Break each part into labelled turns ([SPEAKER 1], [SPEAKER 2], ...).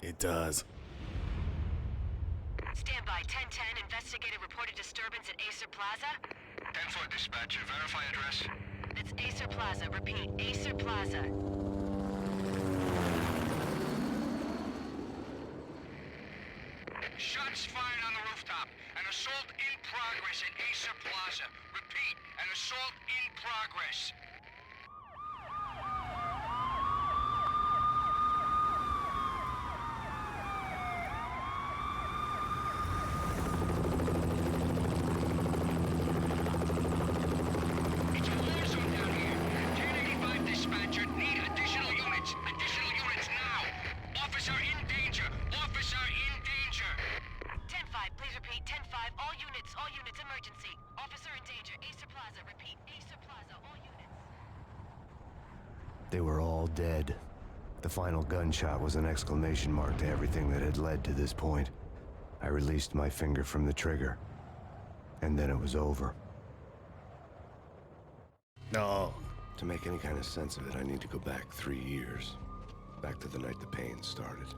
[SPEAKER 1] It does.
[SPEAKER 2] Stand by. 1010. Investigator reported disturbance at Acer Plaza.
[SPEAKER 3] 10-4 dispatcher. Verify address.
[SPEAKER 2] That's Acer Plaza. Repeat. Acer Plaza.
[SPEAKER 3] Shots fired on the rooftop. An assault in progress at Acer Plaza. Repeat. An assault in progress. It's a war zone down here. 1085 dispatcher. Need additional units. Additional units now. Officer in danger. Officer in danger.
[SPEAKER 2] 10-5. Please repeat. 10-5. All units, emergency. Officer in danger. Acer Plaza. Repeat. Acer Plaza. All units.
[SPEAKER 4] They were all dead. The final gunshot was an exclamation mark to everything that had led to this point. I released my finger from the trigger, and then it was over.
[SPEAKER 1] No.
[SPEAKER 4] To make any kind of sense of it, I need to go back 3 years. Back to the night the Payne started.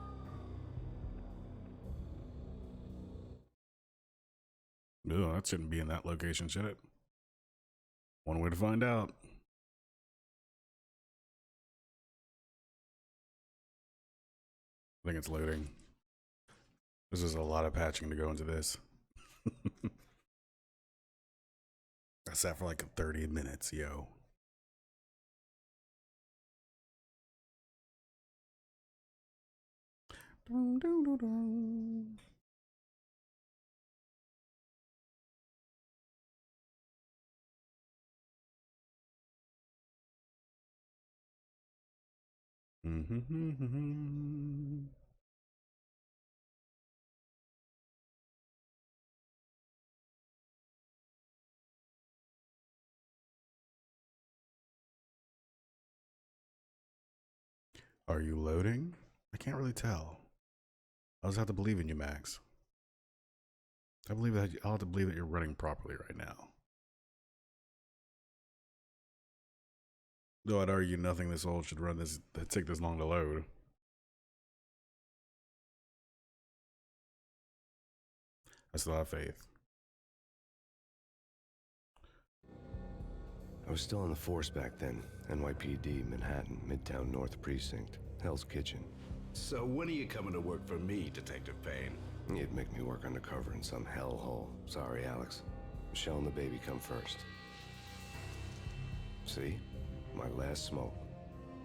[SPEAKER 1] No, that shouldn't be in that location, should it? One way to find out. I think it's loading. This is a lot of patching to go into this. I sat for like 30 minutes, yo. Dun, dun, dun, dun. Are you loading? I can't really tell. I'll just have to believe in you, Max. I'll have to believe that you're running properly right now. Though I'd argue nothing this old should run this that take this long to load. I still have faith.
[SPEAKER 4] I was still on the force back then. NYPD, Manhattan, Midtown North Precinct, Hell's Kitchen.
[SPEAKER 5] So when are you coming to work for me, Detective Payne?
[SPEAKER 4] You'd make me work undercover in some hellhole. Sorry, Alex. Michelle and the baby come first. See? My last smoke.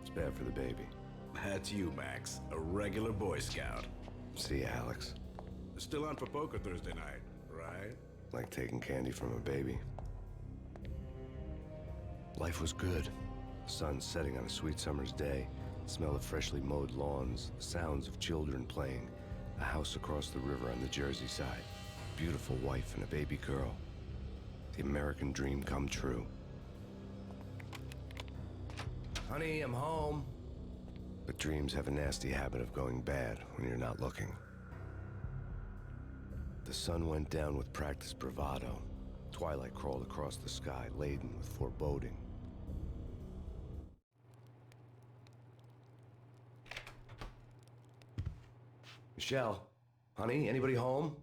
[SPEAKER 4] It's bad for the baby.
[SPEAKER 5] That's you, Max. A regular Boy Scout.
[SPEAKER 4] See, Alex?
[SPEAKER 5] Still on for poker Thursday night, right?
[SPEAKER 4] Like taking candy from a baby. Life was good. Sun setting on a sweet summer's day. Smell of freshly mowed lawns. The sounds of children playing. A house across the river on the Jersey side. Beautiful wife and a baby girl. The American dream come true. Honey, I'm home. But dreams have a nasty habit of going bad when you're not looking. The sun went down with practiced bravado. Twilight crawled across the sky, laden with foreboding. Michelle, honey, anybody home?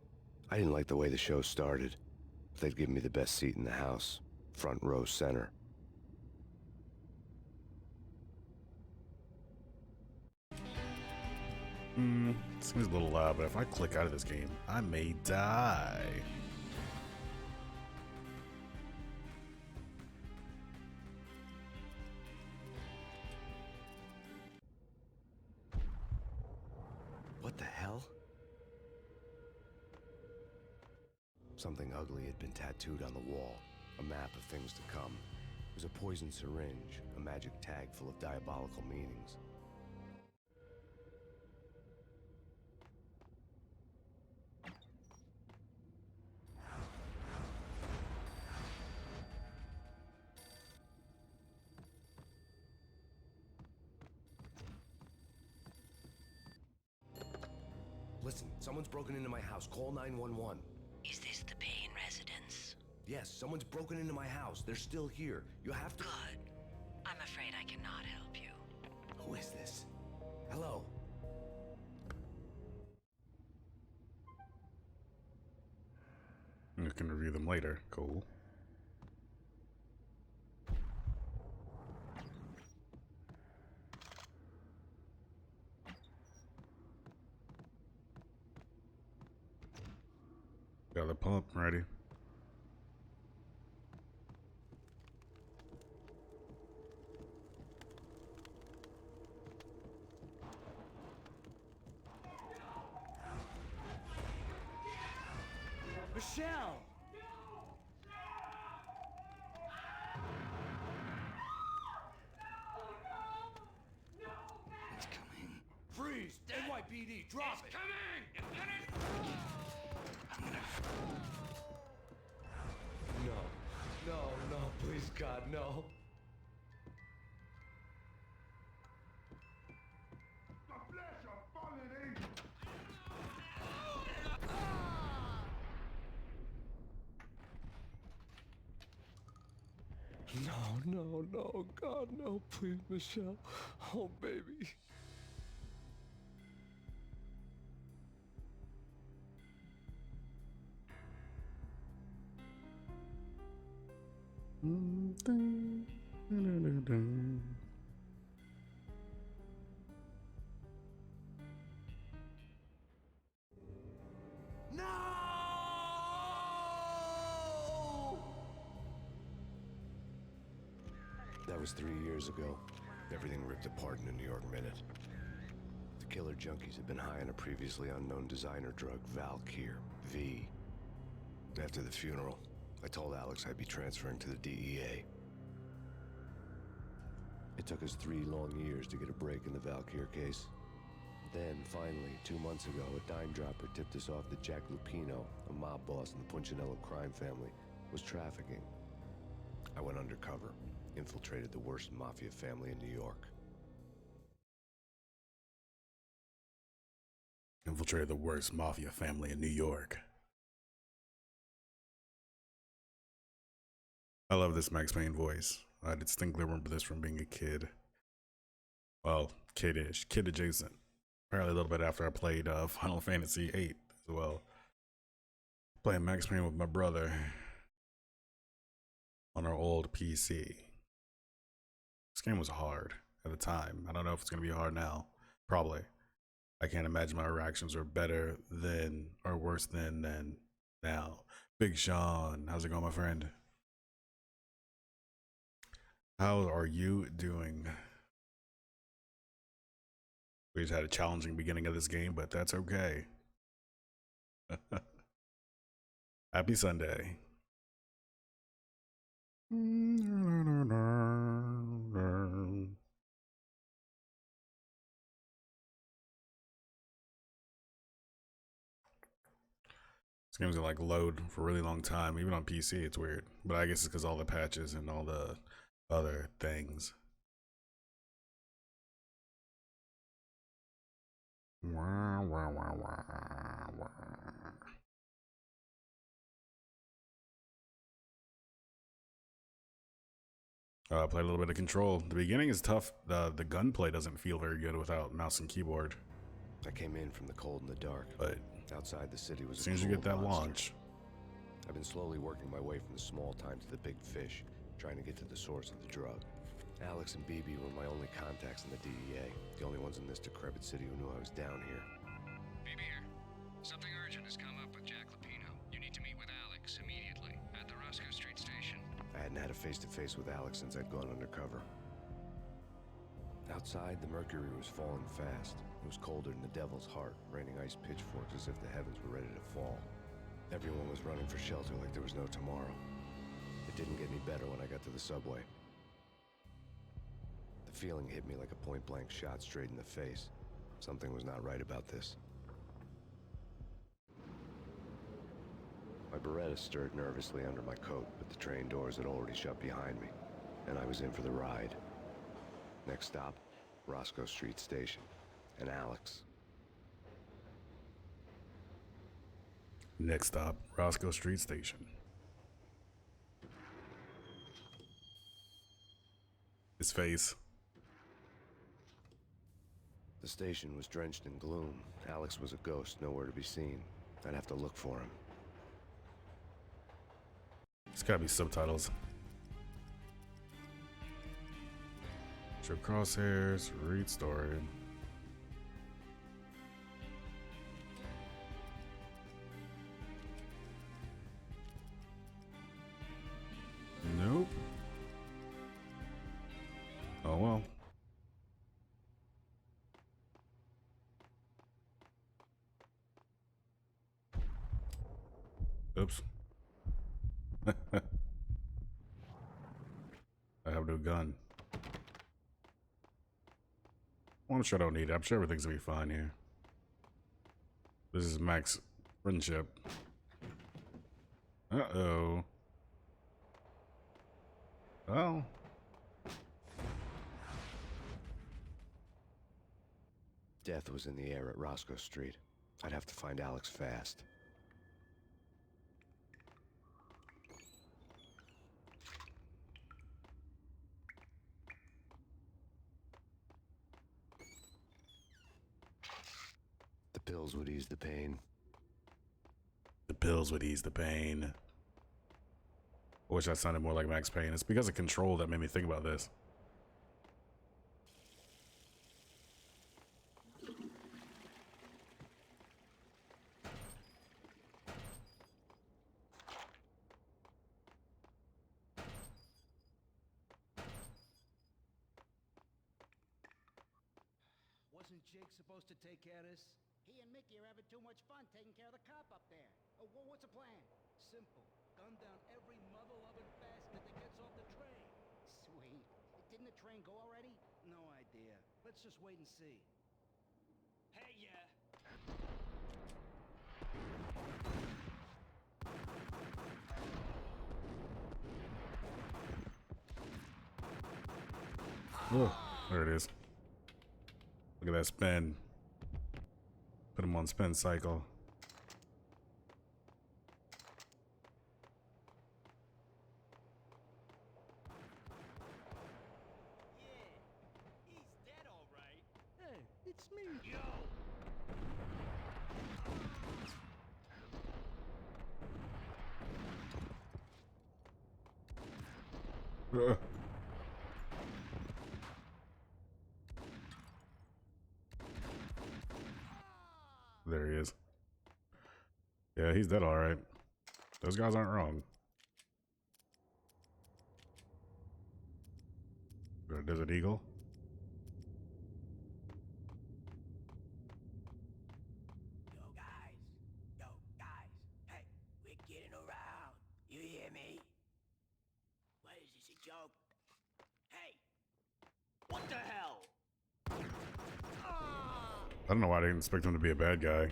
[SPEAKER 4] I didn't like the way the show started. But they'd given me the best seat in the house, front row center.
[SPEAKER 1] Seems a little loud, but if I click out of this game, I may die.
[SPEAKER 4] What the hell? Something ugly had been tattooed on the wall. A map of things to come. It was a poison syringe, a magic tag full of diabolical meanings. Listen, someone's broken into my house. Call 911.
[SPEAKER 2] Is this the Payne residence?
[SPEAKER 4] Yes, someone's broken into my house. They're still here. You have to...
[SPEAKER 2] Good. I'm afraid I cannot help you.
[SPEAKER 4] Who is this? Hello?
[SPEAKER 1] can review them later. Cool. Got the pump ready.
[SPEAKER 6] Michelle! It's coming.
[SPEAKER 5] Freeze! NYPD, drop it!
[SPEAKER 3] Coming! You get it?
[SPEAKER 6] I'm gonna... No, please, God, no. No, God, no, please, Michelle. Oh, baby.
[SPEAKER 4] That was 3 years ago. Everything ripped apart in a New York minute. The killer junkies had been high on a previously unknown designer drug, Valkyr, V. After the funeral, I told Alex I'd be transferring to the DEA. It took us 3 long years to get a break in the Valkyr case. Then, finally, 2 months ago, a dime dropper tipped us off that Jack Lupino, a mob boss in the Punchinello crime family, was trafficking. I went undercover, infiltrated the worst mafia family in New York.
[SPEAKER 1] Infiltrated the worst mafia family in New York. I love this Max Payne voice. I distinctly remember this from being a kid. Well, kid-ish, kid adjacent. Apparently a little bit after I played Final Fantasy VIII as well. Playing Max Payne with my brother on our old PC. This game was hard at the time. I don't know if it's going to be hard now. Probably. I can't imagine my reactions are better than or worse than now. Big Sean, how's it going, my friend? How are you doing? We just had a challenging beginning of this game, but that's okay. Happy Sunday. This game's gonna like load for a really long time, even on PC. It's weird, but I guess it's because all the patches and all the other things. Wah, wah, wah, wah, wah. I played a little bit of Control. The beginning is tough. The gunplay doesn't feel very good without mouse and keyboard.
[SPEAKER 4] I came in from the cold and the dark,
[SPEAKER 1] But
[SPEAKER 4] outside the city was
[SPEAKER 1] as soon as you get that launch,
[SPEAKER 4] I've been slowly working my way from the small time to the big fish, trying to get to the source of the drug. Alex and BB were my only contacts in the DEA, the only ones in this decrepit city who knew I was down here.
[SPEAKER 3] BB here. Something urgent has come up with Jack Lupino. You need to meet with Alex immediately at the Roscoe Street station.
[SPEAKER 4] I hadn't had a face-to-face with Alex since I'd gone undercover. Outside, the mercury was falling fast. It was colder than the devil's heart, raining ice pitchforks as if the heavens were ready to fall. Everyone was running for shelter like there was no tomorrow. It didn't get any better when I got to the subway. The feeling hit me like a point-blank shot straight in the face. Something was not right about this. My Beretta stirred nervously under my coat, but the train doors had already shut behind me, and I was in for the ride. Next stop, Roscoe Street Station, and Alex.
[SPEAKER 1] next stop, Roscoe Street Station. His face.
[SPEAKER 4] The station was drenched in gloom. Alex was a ghost, nowhere to be seen. I'd have to look for him.
[SPEAKER 1] It's gotta be subtitles. Show crosshairs, read story. Nope. Oh well. Oops. I have no gun. Well, I'm sure I don't need it. I'm sure everything's gonna be fine here. This is Mac's friendship. Uh-oh. Well.
[SPEAKER 4] Death was in the air at Roscoe Street. I'd have to find Alex fast. The pills would ease the pain.
[SPEAKER 1] The pills would ease the pain. I wish I sounded more like Max Payne. It's because of Control that made me think about this.
[SPEAKER 7] Wasn't Jake supposed to take care of this?
[SPEAKER 8] He and Mickey are having too much fun taking care of the cop up there. Oh, what's the plan?
[SPEAKER 7] Simple. Gun down every mother-loving bastard that gets off the train.
[SPEAKER 8] Sweet. Didn't the train go already?
[SPEAKER 7] No idea. Let's just wait and see. Hey, yeah.
[SPEAKER 1] Oh, there it is. Look at that spin. Put him on spin cycle.
[SPEAKER 7] He's dead, all right. Hey, it's me. Yo!
[SPEAKER 1] There he is. Yeah, he's dead all right. Those guys aren't wrong. Got a Desert Eagle.
[SPEAKER 9] Yo guys, hey, we're getting around. You hear me? What is this, a joke? Hey, what the hell?
[SPEAKER 1] I don't know why I didn't expect him to be a bad guy.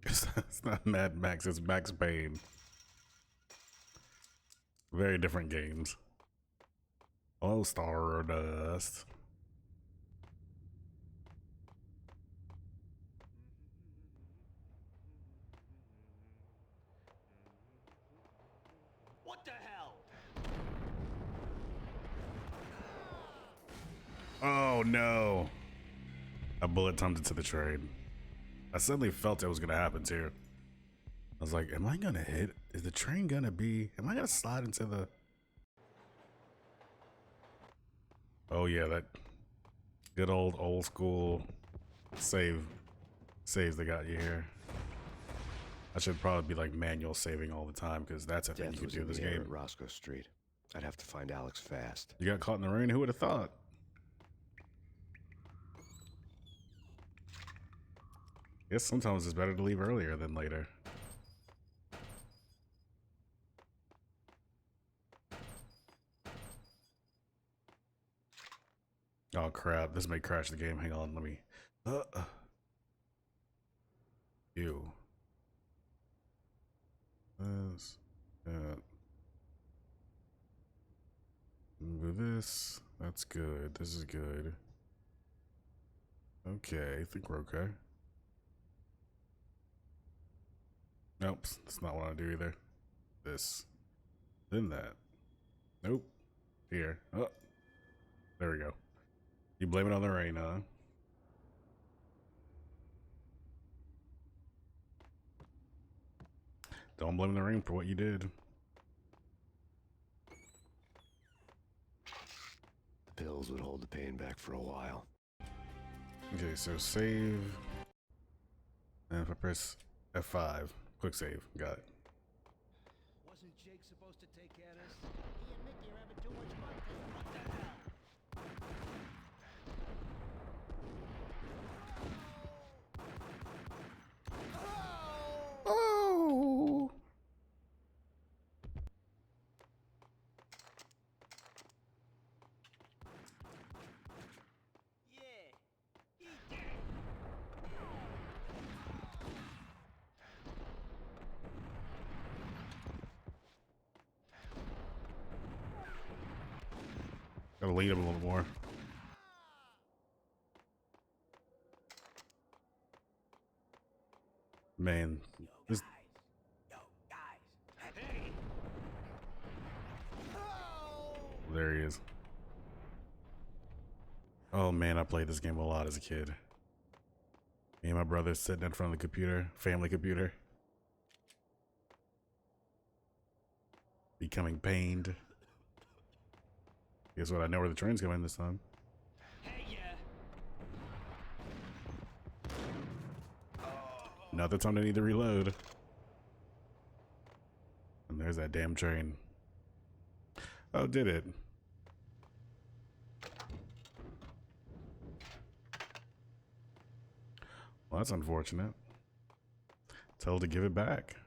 [SPEAKER 1] It's not Mad Max, it's Max Payne. Very different games. Oh, Stardust.
[SPEAKER 9] What the hell?
[SPEAKER 1] Oh no. A bullet timed into the train. I suddenly felt it was gonna happen too. I was like, am I gonna hit? Is the train gonna be? Am I gonna slide into the? Oh yeah, that good old school saves they got you here. I should probably be like manual saving all the time because that's a thing
[SPEAKER 4] Death
[SPEAKER 1] you could
[SPEAKER 4] was
[SPEAKER 1] do in
[SPEAKER 4] in
[SPEAKER 1] this
[SPEAKER 4] the air
[SPEAKER 1] game.
[SPEAKER 4] at Roscoe Street. I'd have to find Alex fast.
[SPEAKER 1] You got caught in the rain. Who would have thought? Guess sometimes it's better to leave earlier than later. Oh crap, this may crash the game. Hang on, let me Ew. This, move this. That's good. This is good. Okay, I think we're okay. Nope, that's not what I do either. This. Then that. Nope. Here. Oh. There we go. You blame it on the rain, huh? Don't blame the rain for what you did.
[SPEAKER 4] The pills would hold the pain back for a while.
[SPEAKER 1] Okay, so save. And if I press F5, quick save. Got it.
[SPEAKER 8] Wasn't Jake supposed to take care of this? He and Mickey are having too much fun taking what the hell?
[SPEAKER 1] Oh!
[SPEAKER 7] Yeah. Eat that.
[SPEAKER 1] Gotta lead him a little more. Man, this.
[SPEAKER 9] Yo, guys.
[SPEAKER 7] Hey.
[SPEAKER 1] There he is. Oh man, I played this game a lot as a kid. Me and my brother sitting in front of the computer, family computer. Becoming pained. Guess what? I know where the train's going this time.
[SPEAKER 7] Hey, yeah.
[SPEAKER 1] Not the time to need to reload. And there's that damn train. Oh, did it? Well, that's unfortunate. Tell her to give it back.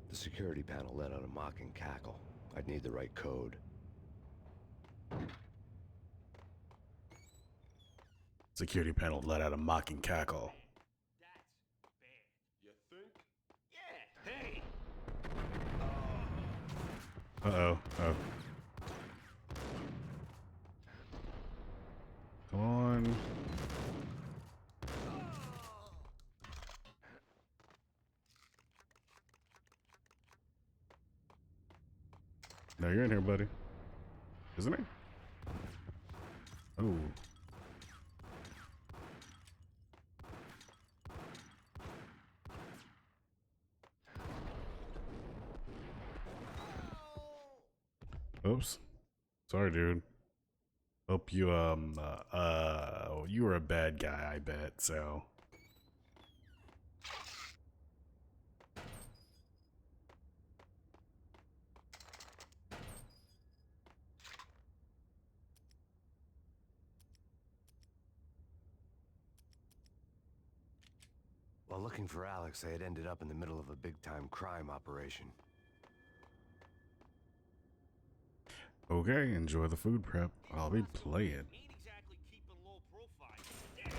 [SPEAKER 4] The security panel let out a mocking cackle. I'd need the right code.
[SPEAKER 1] Security panel let out a mocking cackle.
[SPEAKER 7] That's bad. You think? Yeah. Hey.
[SPEAKER 1] Uh-oh. Oh. Come on. No, you're in here, buddy. Isn't he? Oh. Oops. Sorry, dude. Hope you, you were a bad guy, I bet, so.
[SPEAKER 4] While looking for Alex, they had ended up in the middle of a big-time crime operation.
[SPEAKER 1] Okay, enjoy the food prep. I'll be playing.
[SPEAKER 7] Ain't exactly keeping low profile. Yeah.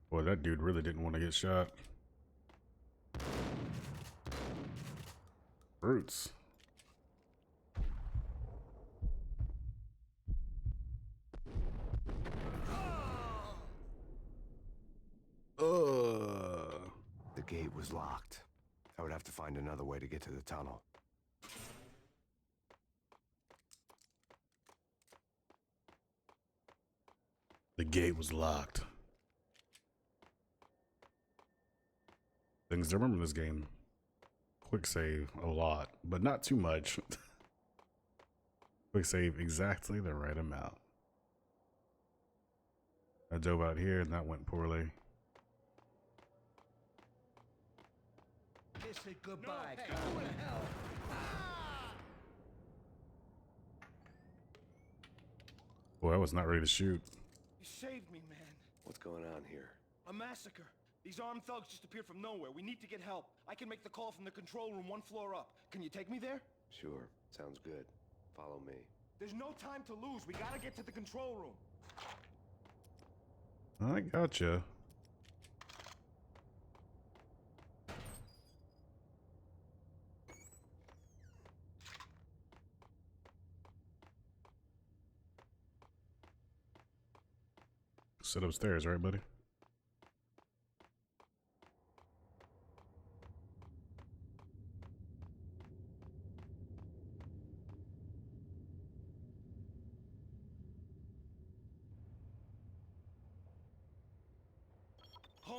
[SPEAKER 1] Boy, that dude really didn't want to get shot. Brutes.
[SPEAKER 4] The gate was locked. I would have to find another way to get to the tunnel.
[SPEAKER 1] The gate was locked. Things to remember in this game. Quick save a lot, but not too much. Quick save exactly the right amount. I dove out here and that went poorly.
[SPEAKER 8] Kiss it goodbye,
[SPEAKER 7] No, hey,
[SPEAKER 8] Carl.
[SPEAKER 7] who the hell?
[SPEAKER 1] Boy, I was not ready to shoot.
[SPEAKER 6] You saved me, man.
[SPEAKER 4] What's going on here?
[SPEAKER 6] A massacre. These armed thugs just appeared from nowhere. We need to get help. I can make the call from the control room 1 floor up. Can you take me there?
[SPEAKER 4] Sure, sounds good. Follow me.
[SPEAKER 6] There's no time to lose. We gotta get to the control room.
[SPEAKER 1] I gotcha. Sit upstairs, right, buddy?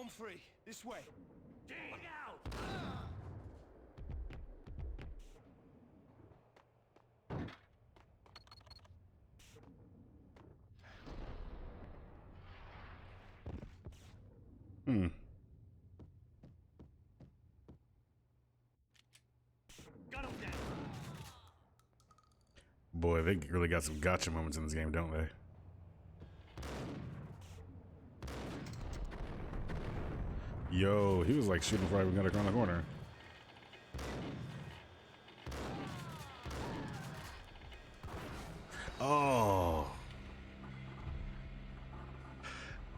[SPEAKER 6] Home free. This way.
[SPEAKER 9] Look out!
[SPEAKER 1] Hmm.
[SPEAKER 7] Got him down.
[SPEAKER 1] Boy, they really got some gotcha moments in this game, don't they? Yo, he was like shooting before I even got around the corner. Oh.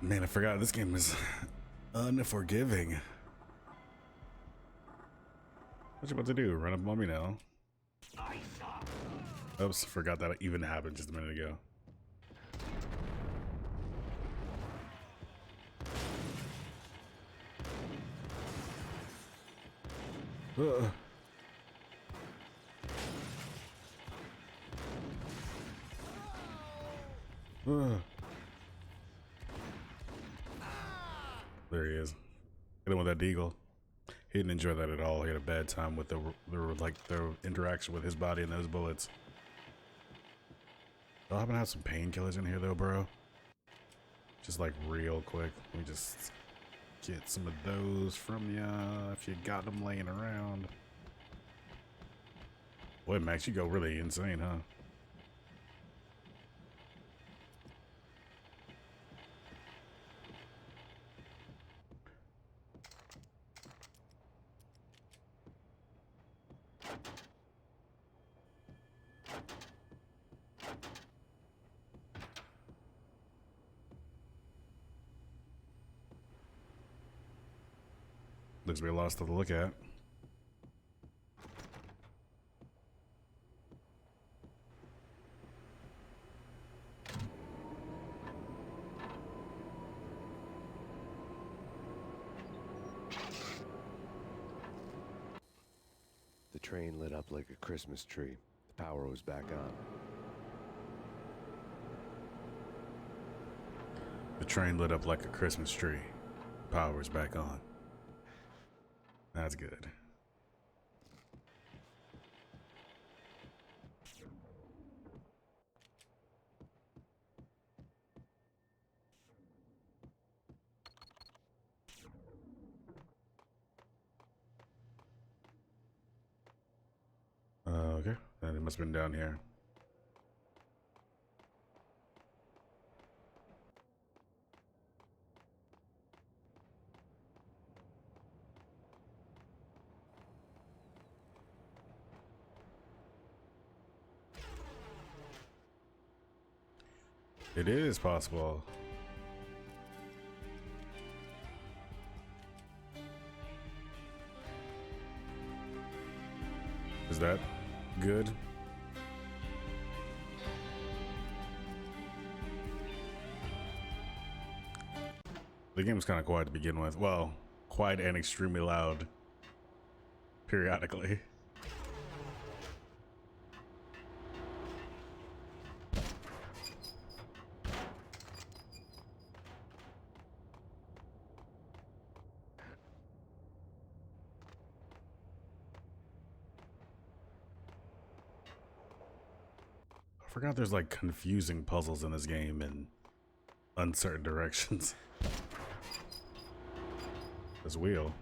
[SPEAKER 1] Man, I forgot this game is unforgiving. What you about to do? Run up on me now? Oops, forgot that even happened just a minute ago. There he is. Hit him with that deagle. He didn't enjoy that at all. He had a bad time with the interaction with his body and those bullets. I'll happen to have some painkillers in here though, bro. Just like real quick. Let me just get some of those from ya if you got them laying around. Boy, Max, you go really insane, huh? Looks to be a lot of stuff to look at.
[SPEAKER 4] The train lit up like a Christmas tree. The power was back on.
[SPEAKER 1] The train lit up like a Christmas tree. Power's back on. That's good. Okay, and it must have been down here. It is possible. Is that good? The game was kind of quiet to begin with. Well, quiet and extremely loud periodically. I forgot there's like confusing puzzles in this game in uncertain directions. This wheel.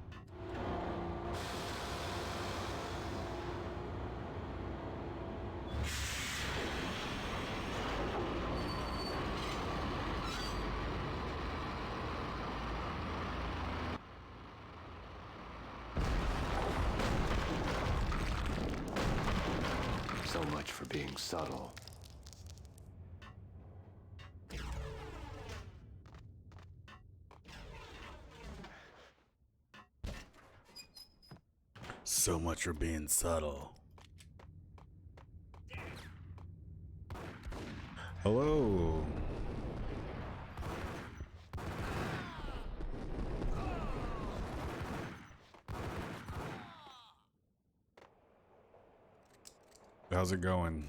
[SPEAKER 4] So much for being subtle.
[SPEAKER 1] So much for being subtle. Hello. How's it going?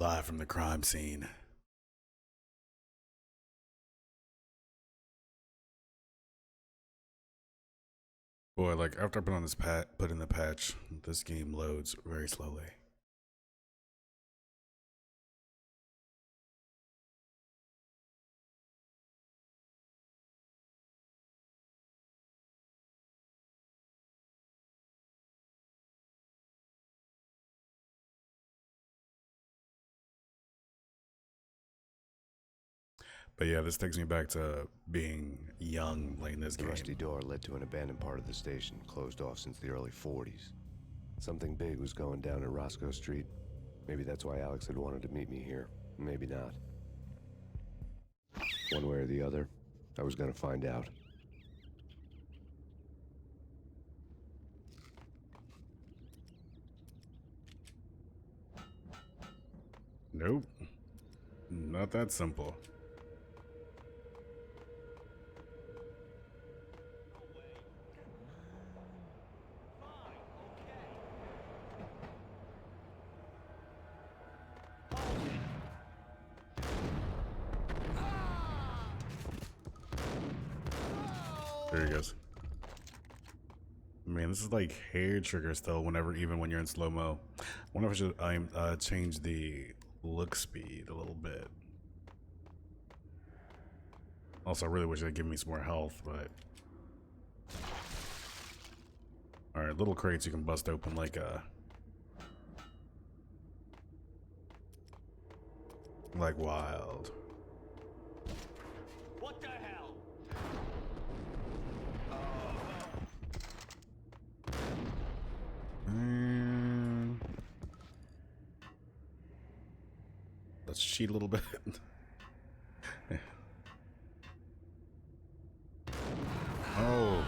[SPEAKER 1] Live from the crime scene. Boy, like after I put in the patch, this game loads very slowly. But yeah, this takes me back to being young playing this
[SPEAKER 4] The
[SPEAKER 1] game.
[SPEAKER 4] rusty door led to an abandoned part of the station, closed off since the early 40s. Something big was going down at Roscoe Street. Maybe that's why Alex had wanted to meet me here. Maybe not. One way or the other, I was gonna find out.
[SPEAKER 1] Nope. Not that simple. There he goes. Man, this is like hair trigger still. Even when you're in slow mo. I wonder if I should change the look speed a little bit. Also, I really wish they'd give me some more health, but all right, little crates you can bust open like wild.
[SPEAKER 7] What the hell?
[SPEAKER 1] Let's cheat a little bit. Oh,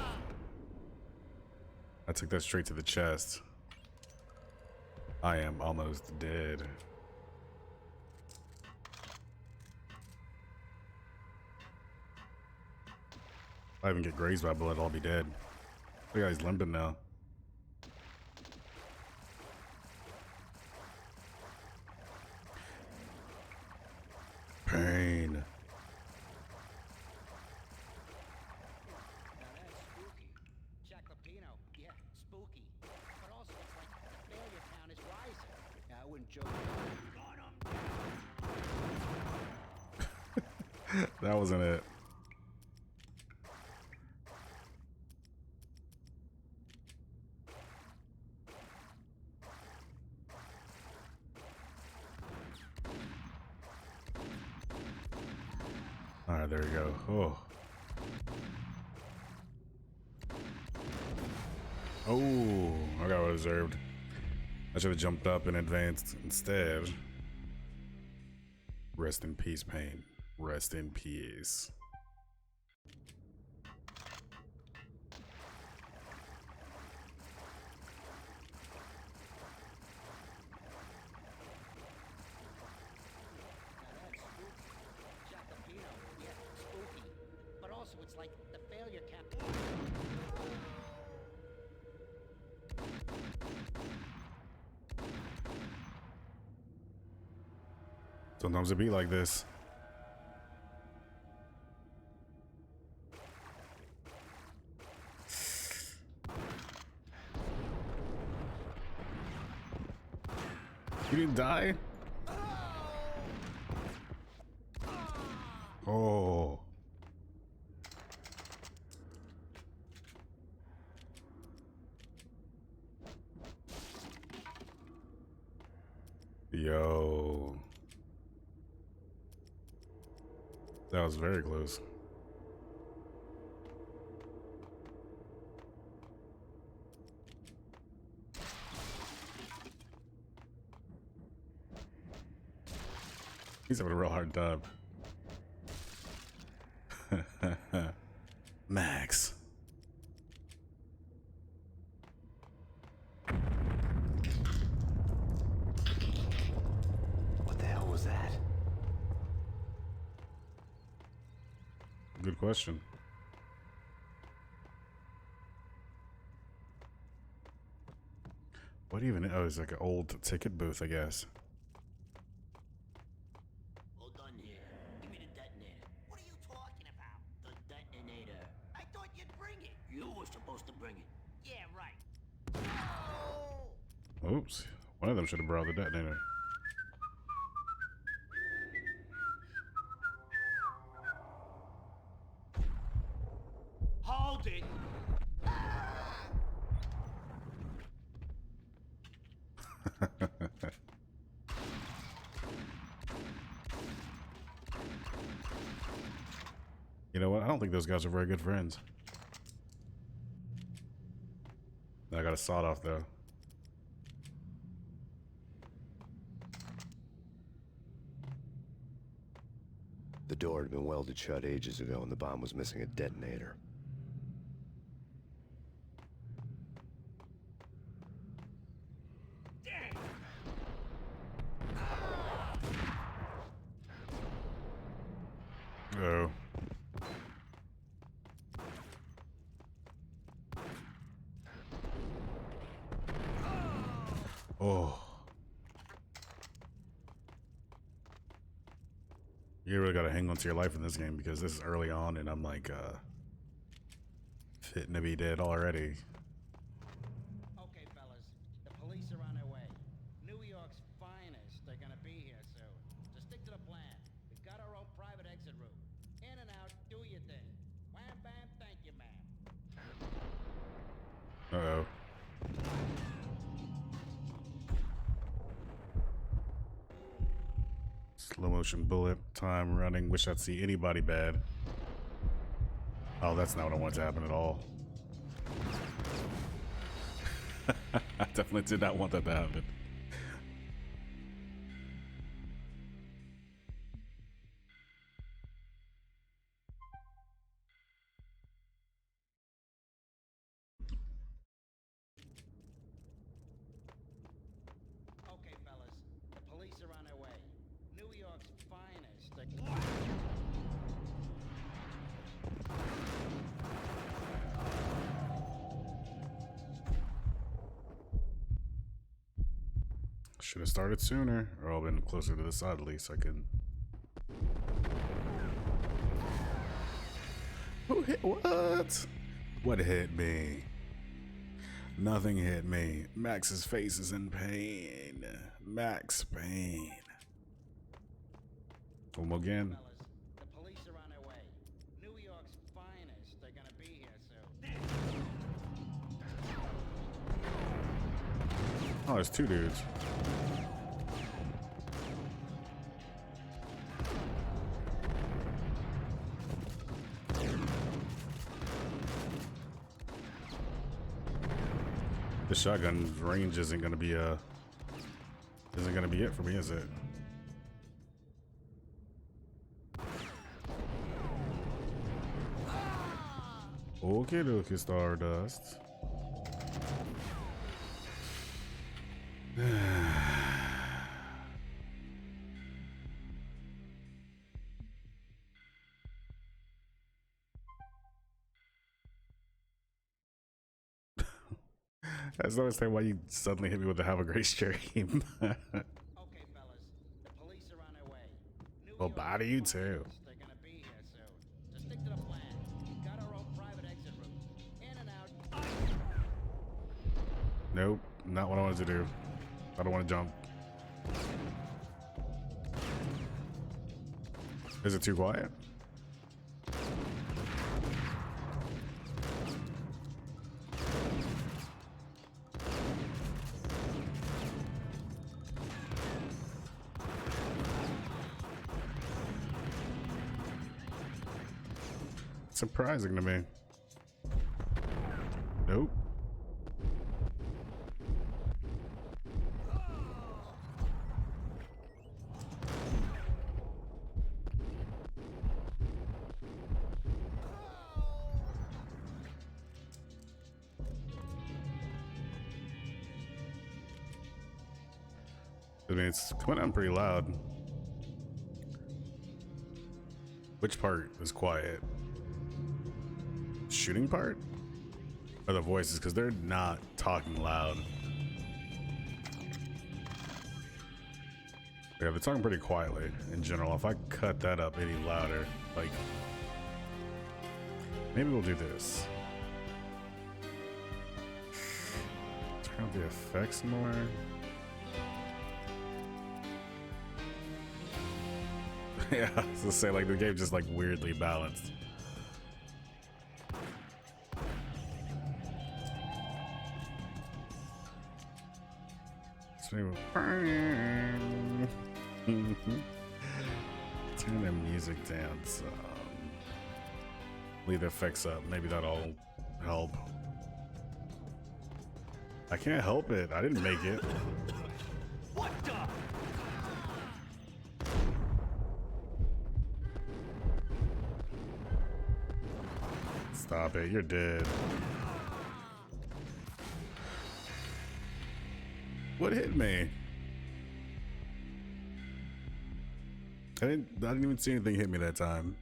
[SPEAKER 1] I took that straight to the chest. I am almost dead. If I even get grazed by blood, I'll be dead. Look at he's limping now. Payne.
[SPEAKER 8] Now that's spooky. Jack Lapino, yeah, spooky. But also, it's like the failure count is rising. Yeah, I wouldn't joke. Got him.
[SPEAKER 1] That wasn't it. Alright, there we go. Oh. Oh, I got what I deserved. I should have jumped up and advanced instead. Rest in peace, Payne. Rest in peace.
[SPEAKER 8] Now that's spooky. Jack Lapino, yeah, spooky. But also, it's like the failure count.
[SPEAKER 1] Sometimes it be like this. You didn't die? Oh. Yo. That was very close. He's having a real hard time. Max.
[SPEAKER 4] What the hell was that?
[SPEAKER 1] Good question. What even? Oh, it's like an old ticket booth, I guess. Oops. One of them should have brought the detonator.
[SPEAKER 6] Hold it!
[SPEAKER 1] You know what? I don't think those guys are very good friends. I got a sawed off though.
[SPEAKER 4] The door had been welded shut ages ago and the bomb was missing a detonator.
[SPEAKER 1] Oh. Oh. You really gotta hang on to your life in this game because this is early on and I'm like, fitting to be dead already.
[SPEAKER 8] Okay, fellas. The police are on their way. New York's finest. They're gonna be here soon. So stick to the plan. We've got our own private exit route. In and out, do your thing. Wham bam, thank you, ma'am.
[SPEAKER 1] Uh-oh. Slow motion bullet time running. Wish I'd see anybody bad. Oh, that's not what I want to happen at all. I definitely did not want that to happen.
[SPEAKER 8] Okay, fellas. The police are on their way. New York's finest.
[SPEAKER 1] Should have started sooner, or I'll been closer to the side at least. I can. Who hit what? What hit me? Nothing hit me. Max's face is in pain. Max Payne. One more again.
[SPEAKER 8] Fellas, the police are on their way. New York's finest. They're gonna be here soon.
[SPEAKER 1] Oh, there's two dudes. The shotgun range isn't gonna be it for me, is it? Okay, dokie, Stardust. I just don't understand why you suddenly hit me with the have a great stream.
[SPEAKER 8] Okay, fellas. The police are on their way. New
[SPEAKER 1] Well,
[SPEAKER 8] York's
[SPEAKER 1] bye to you too.
[SPEAKER 8] finest. They're gonna be here soon. So stick to the plan. We've got our own private exit route. In and out.
[SPEAKER 1] Nope, not what I wanted to do. I don't want to jump. Is it too quiet? Surprising to me. Nope. I mean, it's coming on pretty loud. Which part is quiet? Shooting part? Or the voices? Because they're not talking loud. Yeah, they're talking pretty quietly in general. If I cut that up any louder, like, maybe we'll do this. Turn up the effects more. Yeah, I was gonna say, like, the game just like weirdly balanced. So, turn the music down some. Leave the effects up. Maybe that'll help. I can't help it. I didn't make it.
[SPEAKER 7] What the?
[SPEAKER 1] Stop it. You're dead. What hit me? I didn't even see anything hit me that time.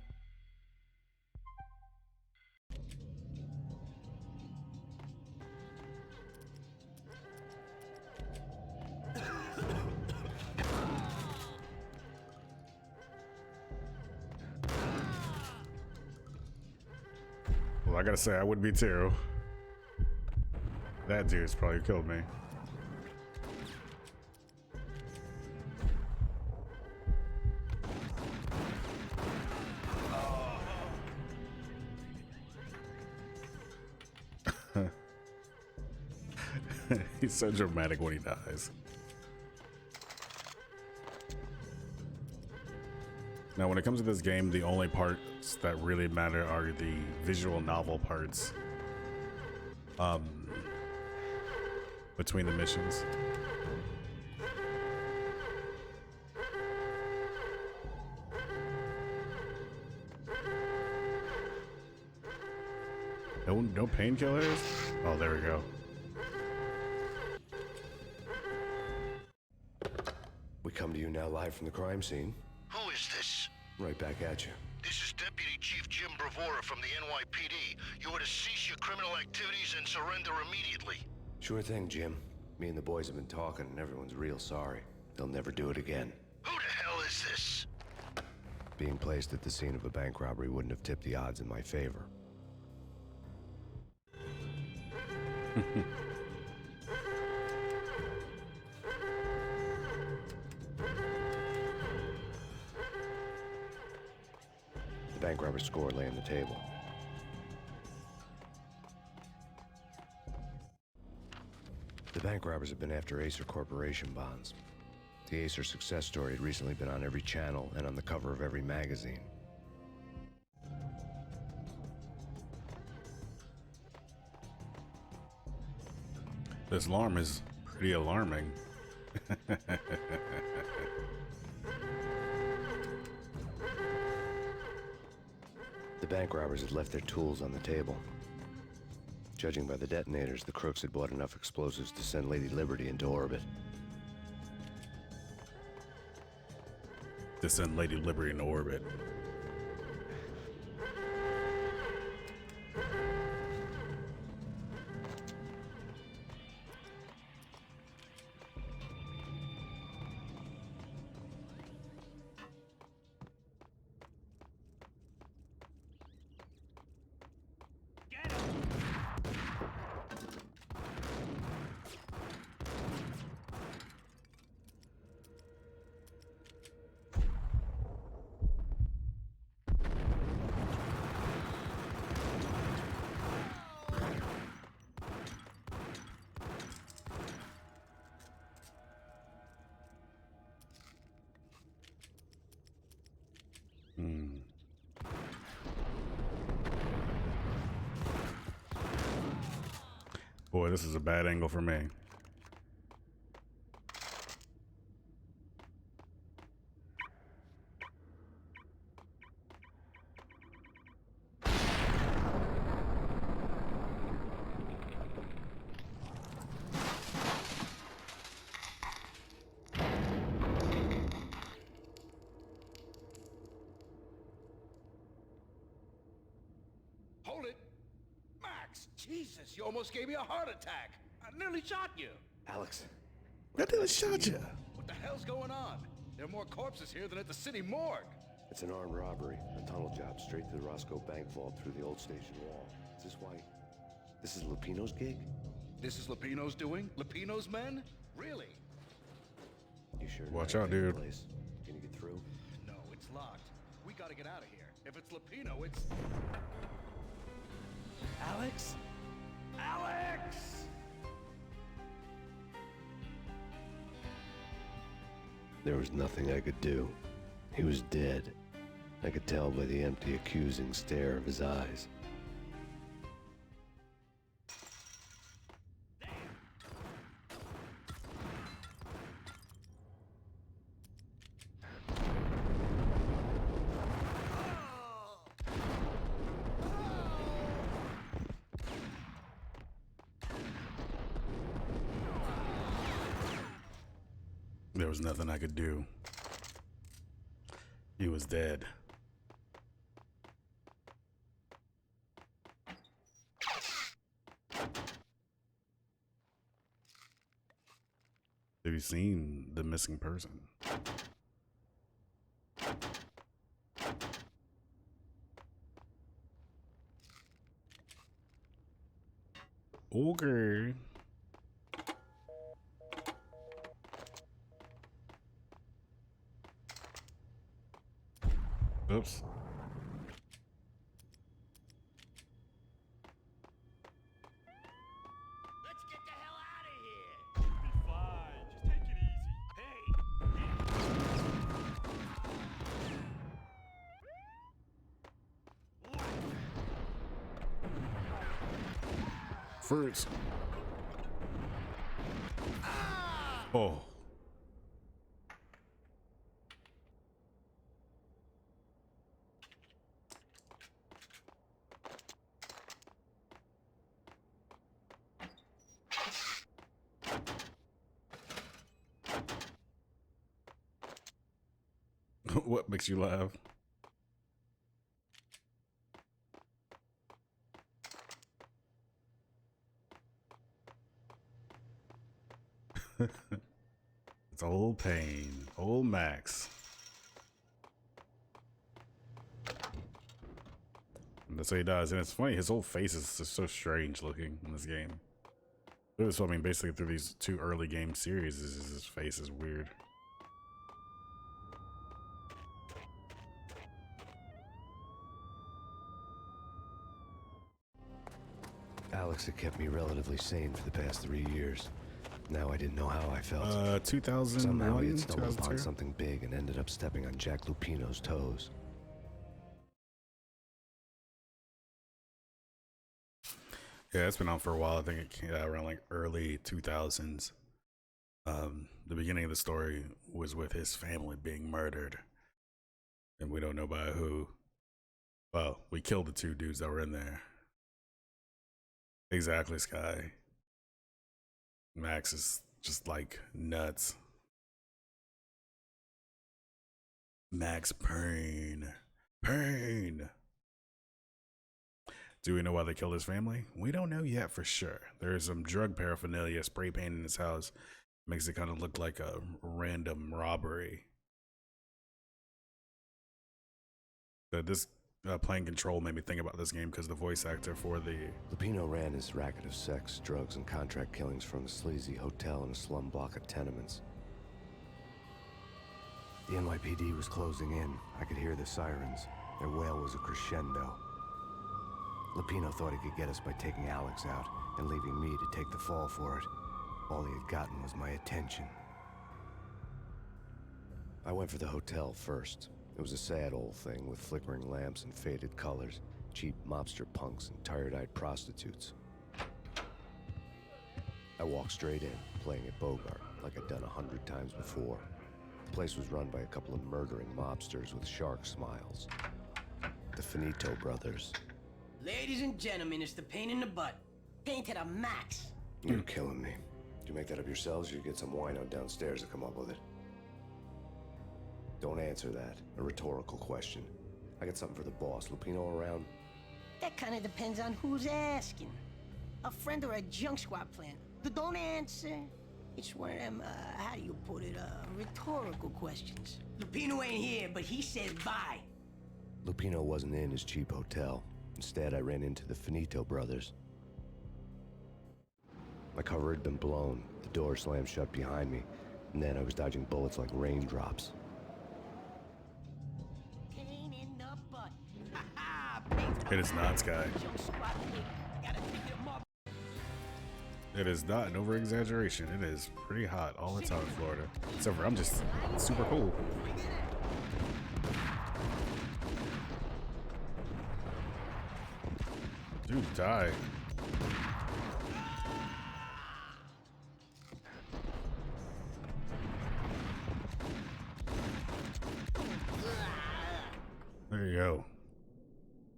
[SPEAKER 1] Well, I gotta say, I would be too. That dude's probably killed me. He's so dramatic when he dies. Now, when it comes to this game, the only parts that really matter are the visual novel parts between the missions. No painkillers? Oh, there we go.
[SPEAKER 4] We come to you now live from the crime scene.
[SPEAKER 3] Who is this?
[SPEAKER 4] Right back at you.
[SPEAKER 3] This is Deputy Chief Jim Bravura from the NYPD. You are to cease your criminal activities and surrender immediately.
[SPEAKER 4] Sure thing, Jim. Me and the boys have been talking, and everyone's real sorry. They'll never do it again.
[SPEAKER 3] Who the hell is this?
[SPEAKER 4] Being placed at the scene of a bank robbery wouldn't have tipped the odds in my favor. The bank robber's score lay on the table. The bank robbers have been after Acer Corporation bonds. The Acer success story had recently been on every channel and on the cover of every magazine.
[SPEAKER 1] This alarm is pretty alarming.
[SPEAKER 4] The bank robbers had left their tools on the table. Judging by the detonators, the crooks had bought enough explosives to send Lady Liberty into orbit.
[SPEAKER 1] To send Lady Liberty into orbit. Boy, this is a bad angle for me.
[SPEAKER 6] Hold it! Max, Jesus, you almost gave me a heart attack. I nearly shot you.
[SPEAKER 4] Alex,
[SPEAKER 1] I did a shot you.
[SPEAKER 6] What the hell's going on? There are more corpses here than at the city morgue.
[SPEAKER 4] it's an armed robbery. A tunnel job straight to the Roscoe Bank vault through the old station wall. Is this why? This is Lupino's gig?
[SPEAKER 5] This is Lupino's doing? Lupino's men? Really?
[SPEAKER 4] You sure?
[SPEAKER 1] Watch
[SPEAKER 4] know
[SPEAKER 1] out,
[SPEAKER 4] how to get
[SPEAKER 1] dude.
[SPEAKER 4] the place? Can you get through?
[SPEAKER 5] No, it's locked. We gotta get out of here. If it's Lupino, it's...
[SPEAKER 9] Alex? Alex!
[SPEAKER 4] There was nothing I could do. He was dead. I could tell by the empty, accusing stare of his eyes.
[SPEAKER 1] There was nothing I could do. He was dead. Have you seen the missing person? Okay. Oops.
[SPEAKER 9] Let's get the hell out of here!
[SPEAKER 7] Be fine. Just take it easy. Hey!
[SPEAKER 1] Fruits. Oh. What makes you laugh? It's old Payne, old Max. And that's what he does, and it's funny. His whole face is just so strange looking in this game. So I mean, basically through these two early game series, his face is weird.
[SPEAKER 4] Alex had kept me relatively sane for the past 3 years. Now I didn't know how I felt.
[SPEAKER 1] 2001,
[SPEAKER 4] Somehow he had stumbled upon
[SPEAKER 1] 2002.
[SPEAKER 4] something big and ended up stepping on Jack Lupino's toes.
[SPEAKER 1] Yeah, it's been on for a while. I think it came out around like early 2000s. The beginning of the story was with his family being murdered, and we don't know by who. Well, we killed the two dudes that were in there. Exactly, Sky. Max is just like nuts. Max Payne. Payne. Do we know why they killed his family? We don't know yet for sure. There is some drug paraphernalia spray painted in his house. Makes it kind of look like a random robbery. But this playing Control made me think about this game because the voice actor for the...
[SPEAKER 4] Lupino ran his racket of sex, drugs, and contract killings from a sleazy hotel in a slum block of tenements. The NYPD was closing in. I could hear the sirens. Their wail was a crescendo. Lupino thought he could get us by taking Alex out and leaving me to take the fall for it. All he had gotten was my attention. I went for the hotel first. It was a sad old thing with flickering lamps and faded colors, cheap mobster punks and tired-eyed prostitutes. I walked straight in, playing at Bogart, like I'd done 100 times before. The place was run by a couple of murdering mobsters with shark smiles. The Finito brothers.
[SPEAKER 9] Ladies and gentlemen, it's the pain in the butt. Pain to the max.
[SPEAKER 4] You're killing me. Did you make that up yourselves, or you get some wino downstairs to come up with it? Don't answer that. A rhetorical question. I got something for the boss. Lupino around?
[SPEAKER 9] That kind of depends on who's asking. A friend or a junk squad plan. Don't answer. It's one of them, how do you put it, rhetorical questions. Lupino ain't here, but he said bye.
[SPEAKER 4] Lupino wasn't in his cheap hotel. Instead, I ran into the Finito brothers. My cover had been blown, the door slammed shut behind me, and then I was dodging bullets like raindrops.
[SPEAKER 9] Pain in the butt. Ha ha! Payne's
[SPEAKER 1] It is not, Sky.
[SPEAKER 9] young squat pig. Gotta pick him up.
[SPEAKER 1] It is not an over-exaggeration. It is pretty hot all the time in Florida. Except for I'm just super cool. Dude, die. There you go.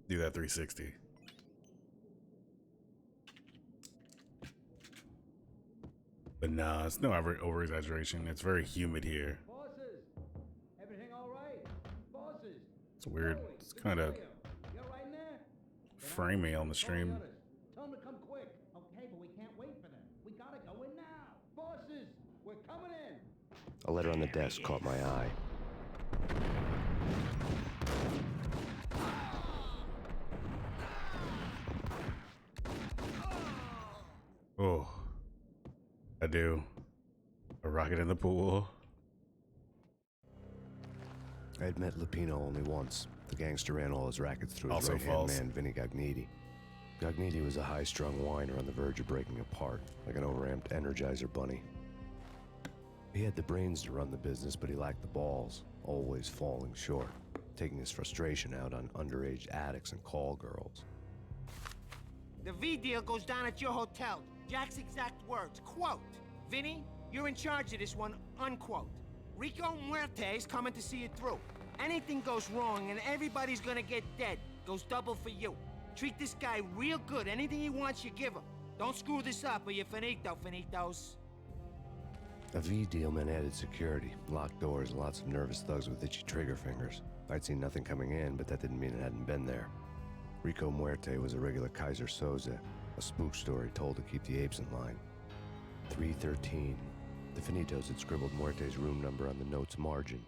[SPEAKER 1] Do that 360. But nah, it's no over exaggeration. It's very humid here.
[SPEAKER 8] Bosses, everything all right? Bosses.
[SPEAKER 1] It's weird. It's kind of
[SPEAKER 8] You all right in there?
[SPEAKER 1] framey on the stream.
[SPEAKER 8] Tell them to come quick. Okay, but we can't wait for them. We gotta go in now. Bosses, we're coming in.
[SPEAKER 4] A letter on the desk caught my eye.
[SPEAKER 1] Oh, I do. A rocket in the pool.
[SPEAKER 4] I had met Lupino only once. The gangster ran all his rackets through his
[SPEAKER 1] Also
[SPEAKER 4] right-hand
[SPEAKER 1] false.
[SPEAKER 4] man, Vinny Gagniti. Gagniti was a high-strung whiner on the verge of breaking apart, like an overamped Energizer bunny. He had the brains to run the business, but he lacked the balls, always falling short, taking his frustration out on underage addicts and call girls.
[SPEAKER 10] The V deal goes down at your hotel. Jack's exact words, quote, Vinny, you're in charge of this one, unquote. Rico Muerte's coming to see it through. Anything goes wrong and everybody's gonna get dead. Goes double for you. Treat this guy real good. Anything he wants, you give him. Don't screw this up or you're finito, finitos.
[SPEAKER 4] A V deal meant added security, locked doors, and lots of nervous thugs with itchy trigger fingers. I'd seen nothing coming in, but that didn't mean it hadn't been there. Rico Muerte was a regular Kaiser Soze, a spook story told to keep the apes in line. 313. The Finitos had scribbled Muerte's room number on the note's margin.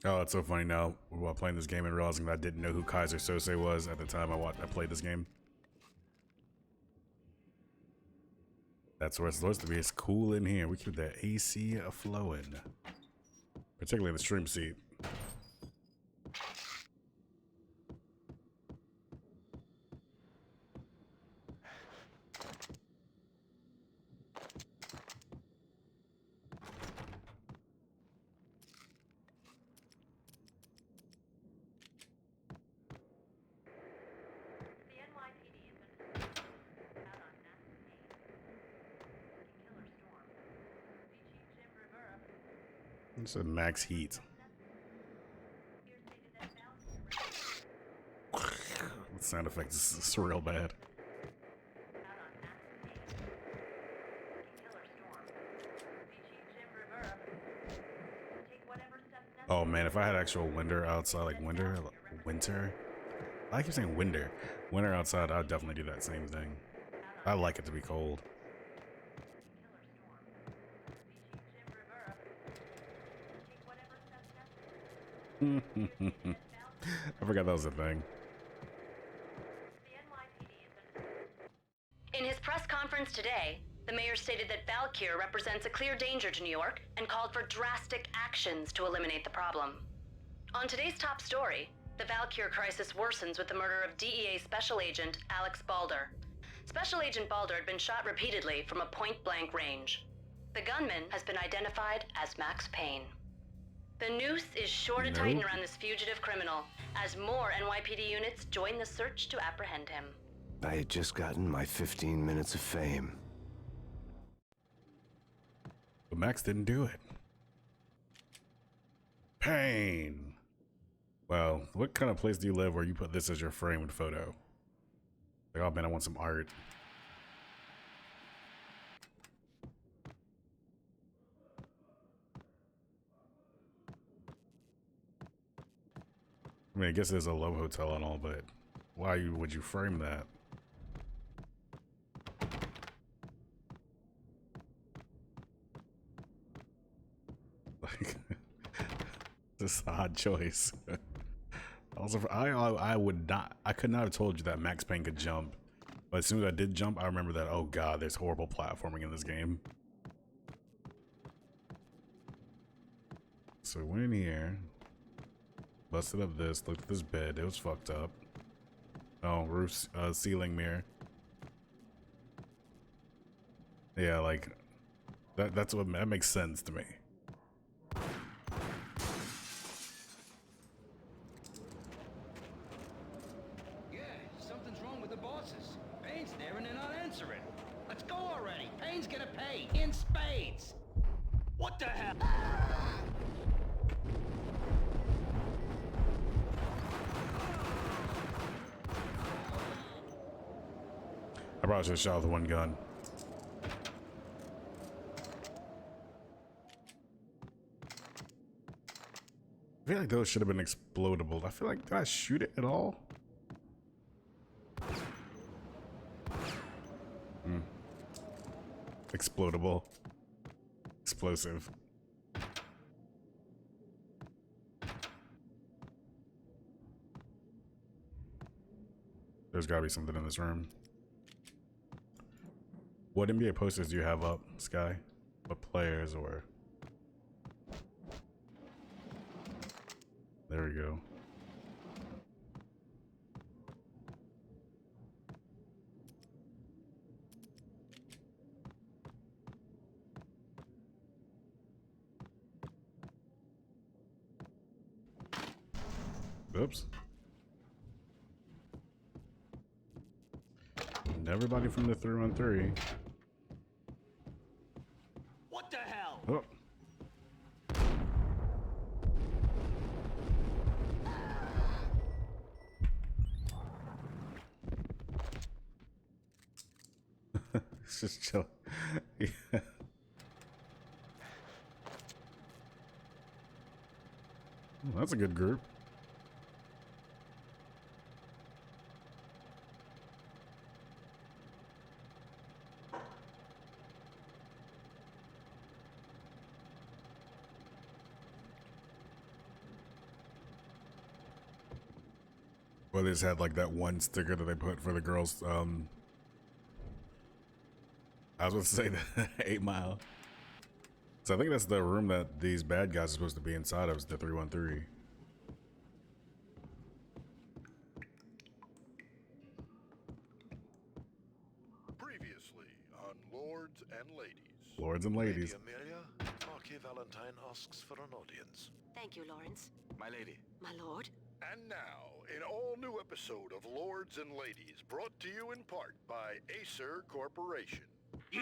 [SPEAKER 1] Oh, it's so funny now while playing this game and realizing that I didn't know who Kaiser Sose was at the time I played this game. That's where it's supposed to be. It's cool in here. We keep that AC flowing, particularly in the stream seat.
[SPEAKER 2] The NYPD has been out on massive Payne. Killer storm. VG Jim Rivera
[SPEAKER 1] It's a max heat.
[SPEAKER 2] here stated that Valkyrie
[SPEAKER 1] The sound effect is real bad.
[SPEAKER 2] out on massive Payne. Killer storm. VG Jim Rivera take whatever steps necessary.
[SPEAKER 1] Oh man, if I had actual winter outside, like winter. I keep saying winter outside, I'd definitely do that same thing. I like it to be cold.
[SPEAKER 2] Killer storm. VG Jim Rivera take whatever steps necessary.
[SPEAKER 1] I forgot that was a thing.
[SPEAKER 2] The NYPD has been. In his press conference today, the mayor stated that Valkyr represents a clear danger to New York and called for drastic actions to eliminate the problem. On today's top story, the Valkyr crisis worsens with the murder of DEA Special Agent Alex Balder. Special Agent Balder had been shot repeatedly from a point-blank range. The gunman has been identified as Max Payne. The noose is sure to tighten around this fugitive criminal as more NYPD units join the search to apprehend him.
[SPEAKER 4] I had just gotten my 15 minutes of fame.
[SPEAKER 1] But Max didn't do it. Payne. Well, what kind of place do you live where you put this as your framed photo? Like, oh man, I want some art. I mean, I guess there's a love hotel and all, but why would you frame that? Like, this is an odd choice. Also, I could not have told you that Max Payne could jump But as soon as I did jump, I remember that, oh god, there's horrible platforming in this game. So we went in here, busted up this, looked at this bed, it was fucked up. Oh, roof, ceiling mirror. Yeah, like, that makes sense to me.
[SPEAKER 8] Yeah, something's wrong with the bosses. Payne's there and they're not answering. Let's go already. Payne's gonna pay in spades. What the hell?
[SPEAKER 1] I probably should have shot with one gun. I feel like those should have been explodable. I feel like, did I shoot it at all? Explodable. Explosive. There's gotta be something in this room. What NBA posters do you have up, Sky? What players or... There we go. Oops. And everybody from the 3-on-3.
[SPEAKER 8] What the hell?
[SPEAKER 1] Oh. It's just chill. Yeah. Well, that's a good group. Well, they just had like that one sticker that they put for the girls. I was about to say the 8 Mile. So I think that's the room that these bad guys are supposed to be inside of, is the 313.
[SPEAKER 11] Previously on Lords and Ladies.
[SPEAKER 1] Lords and Ladies.
[SPEAKER 11] Lady Amelia, Marquis Valentine asks for an audience.
[SPEAKER 2] Thank you, Lawrence.
[SPEAKER 5] My lady.
[SPEAKER 2] My lord.
[SPEAKER 11] And now, an all-new episode of Lords and Ladies, brought to you in part by Acer Corporation.
[SPEAKER 8] Yo!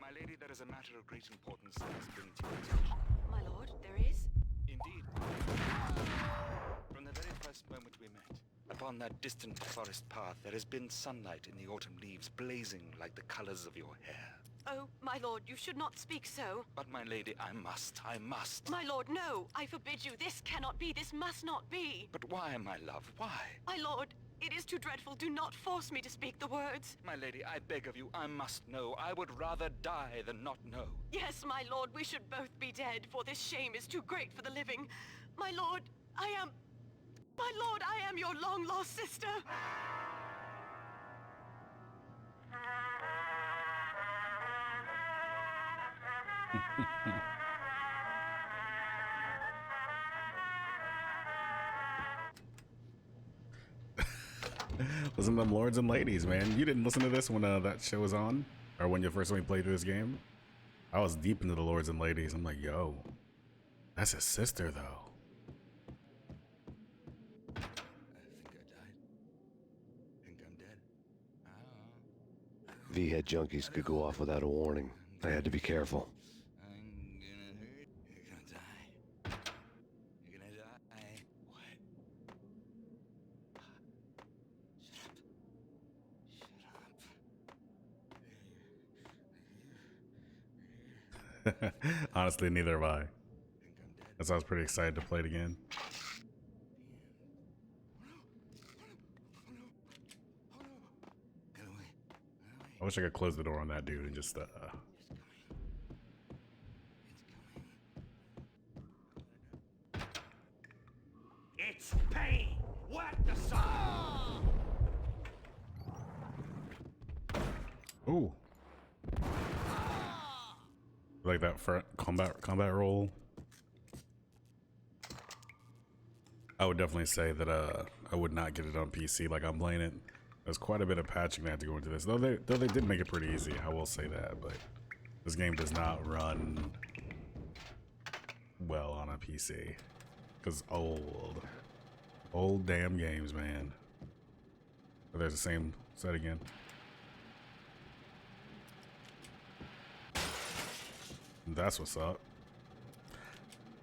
[SPEAKER 5] My lady, there is a matter of great importance that has been to your attention.
[SPEAKER 2] My lord, there is?
[SPEAKER 5] Indeed. From the very first moment we met, upon that distant forest path, there has been sunlight in the autumn leaves blazing like the colors of your hair.
[SPEAKER 2] Oh, my lord, you should not speak so.
[SPEAKER 5] But my lady, I must.
[SPEAKER 2] My lord, no. I forbid you. This cannot be. This must not be.
[SPEAKER 5] But why, my love, why?
[SPEAKER 2] My lord, it is too dreadful. Do not force me to speak the words.
[SPEAKER 5] My lady, I beg of you, I must know. I would rather die than not know.
[SPEAKER 2] Yes, my lord, we should both be dead, for this shame is too great for the living. My lord, I am your long-lost sister.
[SPEAKER 1] Listen to them Lords and Ladies, man. You didn't listen to this when that show was on? Or when you first time you played through this game? I was deep into the Lords and Ladies. I'm like, yo, that's his sister, though.
[SPEAKER 5] I think I died. Think I'm dead.
[SPEAKER 4] V-head junkies could go off without a warning. I had to be careful.
[SPEAKER 5] I'm gonna hurt. You're gonna die. You're gonna die. What? Shut up.
[SPEAKER 1] Honestly, neither have I. That's why I was pretty excited to play it again.
[SPEAKER 5] Get away.
[SPEAKER 1] I wish I could close the door on that dude and just
[SPEAKER 6] It's Payne! What the son?
[SPEAKER 1] Ooh. Like that front combat roll. I would definitely say that I would not get it on PC like I'm playing it. There's quite a bit of patching that had to go into this. Though they did make it pretty easy, I will say that, but this game does not run well on a PC. Cause old damn games, man. Oh, there's the same set again. That's what's up.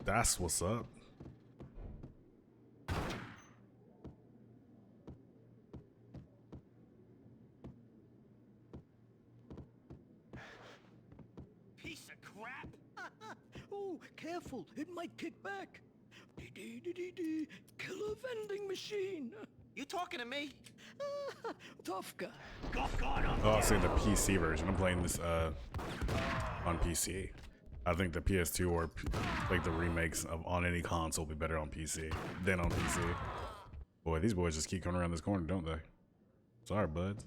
[SPEAKER 1] That's what's up.
[SPEAKER 6] Piece of crap!
[SPEAKER 7] Oh, careful, it might kick back. Killer vending machine.
[SPEAKER 10] You talking to me?
[SPEAKER 7] Tough guy.
[SPEAKER 1] Oh, I'll say the PC version. I'm playing this on PC. I think the PS2 or like the remakes of on any console will be better on PC than on PC. Boy, these boys just keep coming around this corner, don't they? Sorry, bud.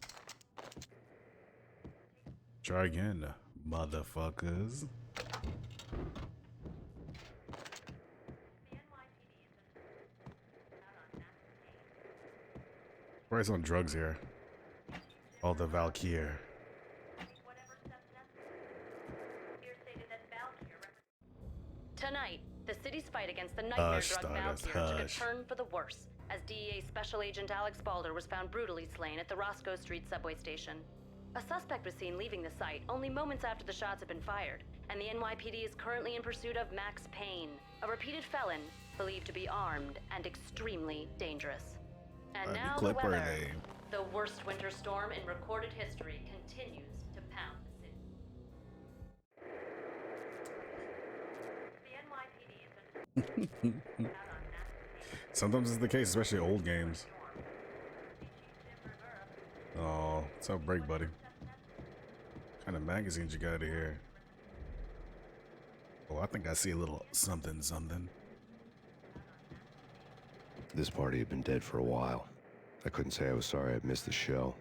[SPEAKER 1] Try again, motherfuckers. Price on drugs here. All the Valkyr.
[SPEAKER 2] Tonight, the city's fight against the nightmare drug
[SPEAKER 1] Stardust,
[SPEAKER 2] Valkyr took a
[SPEAKER 1] hush.
[SPEAKER 2] turn for the worse, as DEA Special Agent Alex Balder was found brutally slain at the Roscoe Street subway station. A suspect was seen leaving the site only moments after the shots had been fired, and the NYPD is currently in pursuit of Max Payne, a repeated felon believed to be armed and extremely dangerous. And now the
[SPEAKER 1] clip
[SPEAKER 2] weather.
[SPEAKER 1] worthy.
[SPEAKER 2] The worst winter storm in recorded history continues to pound the city. The NYPD has been
[SPEAKER 1] Sometimes it's the case, especially old games. Oh, what's up, break, buddy? What kind of magazines you got here? Oh, I think I see a little something.
[SPEAKER 4] This party had been dead for a while. I couldn't say I was sorry I'd missed the show.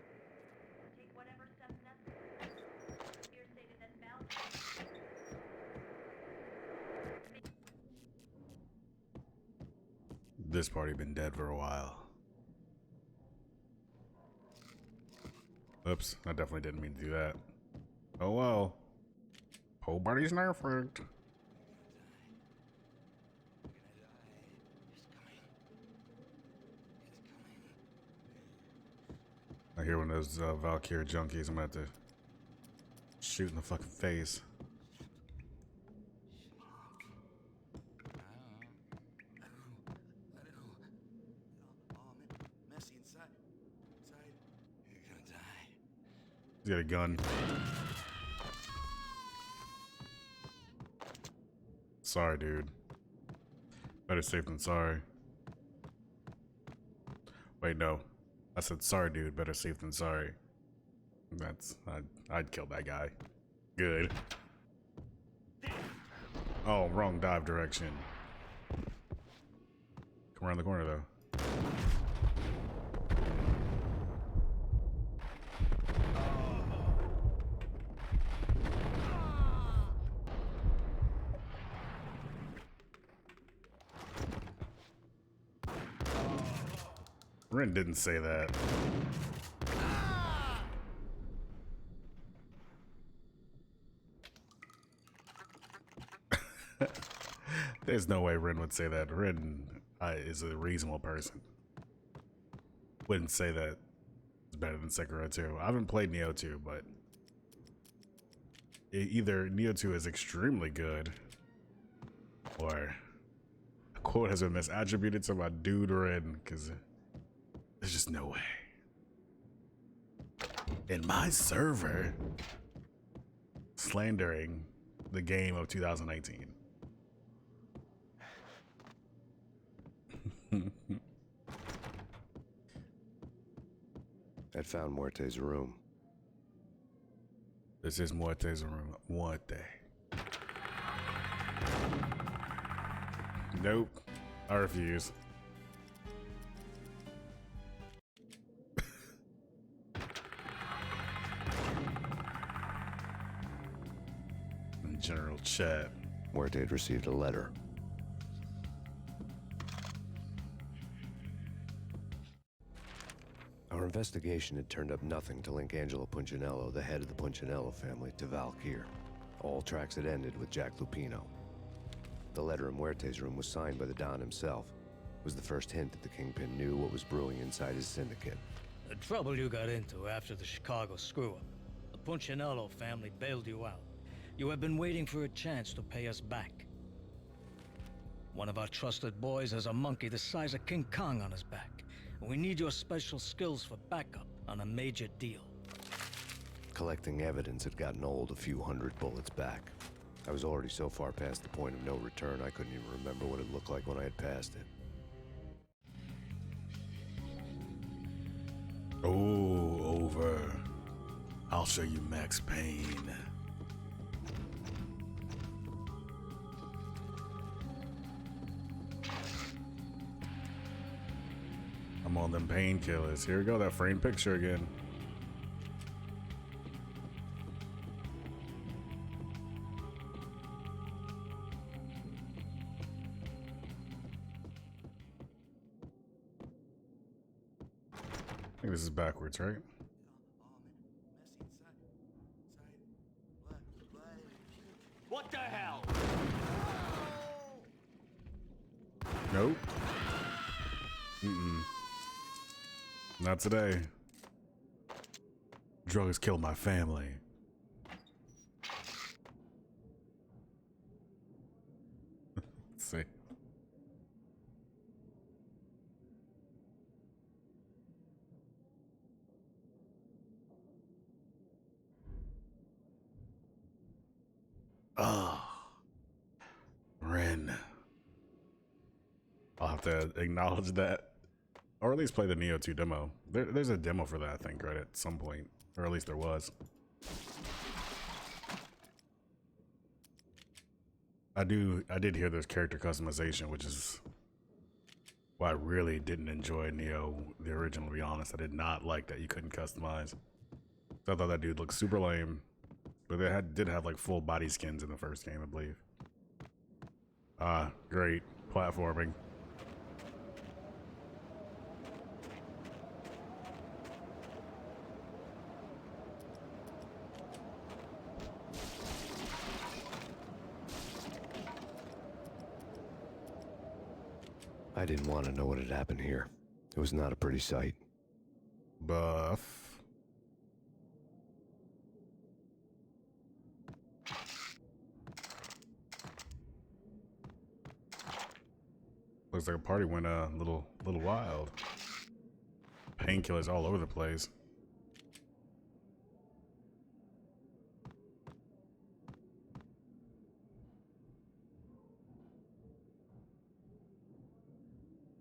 [SPEAKER 1] This party been dead for a while. Oops, I definitely didn't mean to do that. Oh well. Whole body's nerfed. I hear one of those Valkyr junkies. I'm gonna have to shoot in the fucking face.
[SPEAKER 5] Mercy, inside. You're gonna die.
[SPEAKER 1] He's got a gun. Sorry, dude. Better safe than sorry. Wait, no. I said sorry, dude. Better safe than sorry. I'd kill that guy. Good. Oh, wrong dive direction. Come around the corner though. Ren didn't say that. There's no way Ren would say that. Ren is a reasonable person. Wouldn't say that it's better than Sekiro 2. I haven't played Neo 2, but either Neo 2 is extremely good, or a quote has been misattributed to my dude Ren, because there's just no way. In my server, slandering the game of 2019.
[SPEAKER 4] I'd found Muerte's room.
[SPEAKER 1] This is Muerte's room. Muerte. Nope. I refuse. Shit.
[SPEAKER 4] Muerte had received a letter. Our investigation had turned up nothing to link Angelo Punchinello, the head of the Punchinello family, to Valkyr. All tracks had ended with Jack Lupino. The letter in Muerte's room was signed by the Don himself. It was the first hint that the Kingpin knew what was brewing inside his syndicate.
[SPEAKER 12] The trouble you got into after the Chicago screw-up. The Punchinello family bailed you out. You have been waiting for a chance to pay us back. One of our trusted boys has a monkey the size of King Kong on his back. We need your special skills for backup on a major deal.
[SPEAKER 4] Collecting evidence had gotten old a few hundred bullets back. I was already so far past the point of no return, I couldn't even remember what it looked like when I had passed it.
[SPEAKER 1] Oh, over. I'll show you Max Payne. I'm on them painkillers. Here we go, that framed picture again. I think this is backwards, right?
[SPEAKER 7] What the hell?
[SPEAKER 1] Nope. Mm-mm. Not today. Drugs killed my family. Let's see. Ren. I'll have to acknowledge that. Or at least play the Neo 2 demo. There's a demo for that, I think, right at some point. Or at least there was. I did hear there's character customization, which is why I really didn't enjoy Neo, the original, to be honest. I did not like that you couldn't customize. I thought that dude looked super lame. But they did have like full body skins in the first game, I believe. Great. Platforming.
[SPEAKER 4] I didn't want to know what had happened here. It was not a pretty sight.
[SPEAKER 1] Buff. Looks like a party went a little wild. Painkillers all over the place.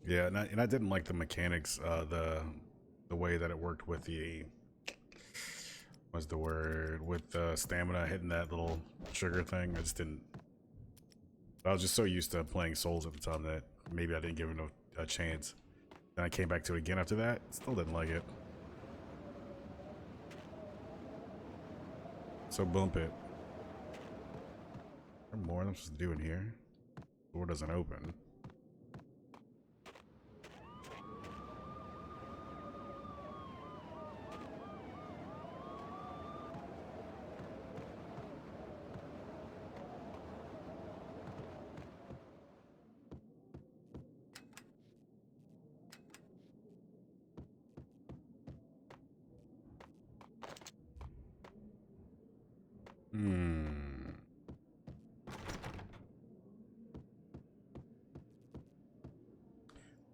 [SPEAKER 1] Yeah, and I didn't like the mechanics, the way that it worked with the, what's the word, with the stamina hitting that little trigger thing. I just didn't. I was just so used to playing Souls at the time that maybe I didn't give it a chance. Then I came back to it again after that. Still didn't like it. So bump it. Is there more I'm supposed to do in here? Door doesn't open.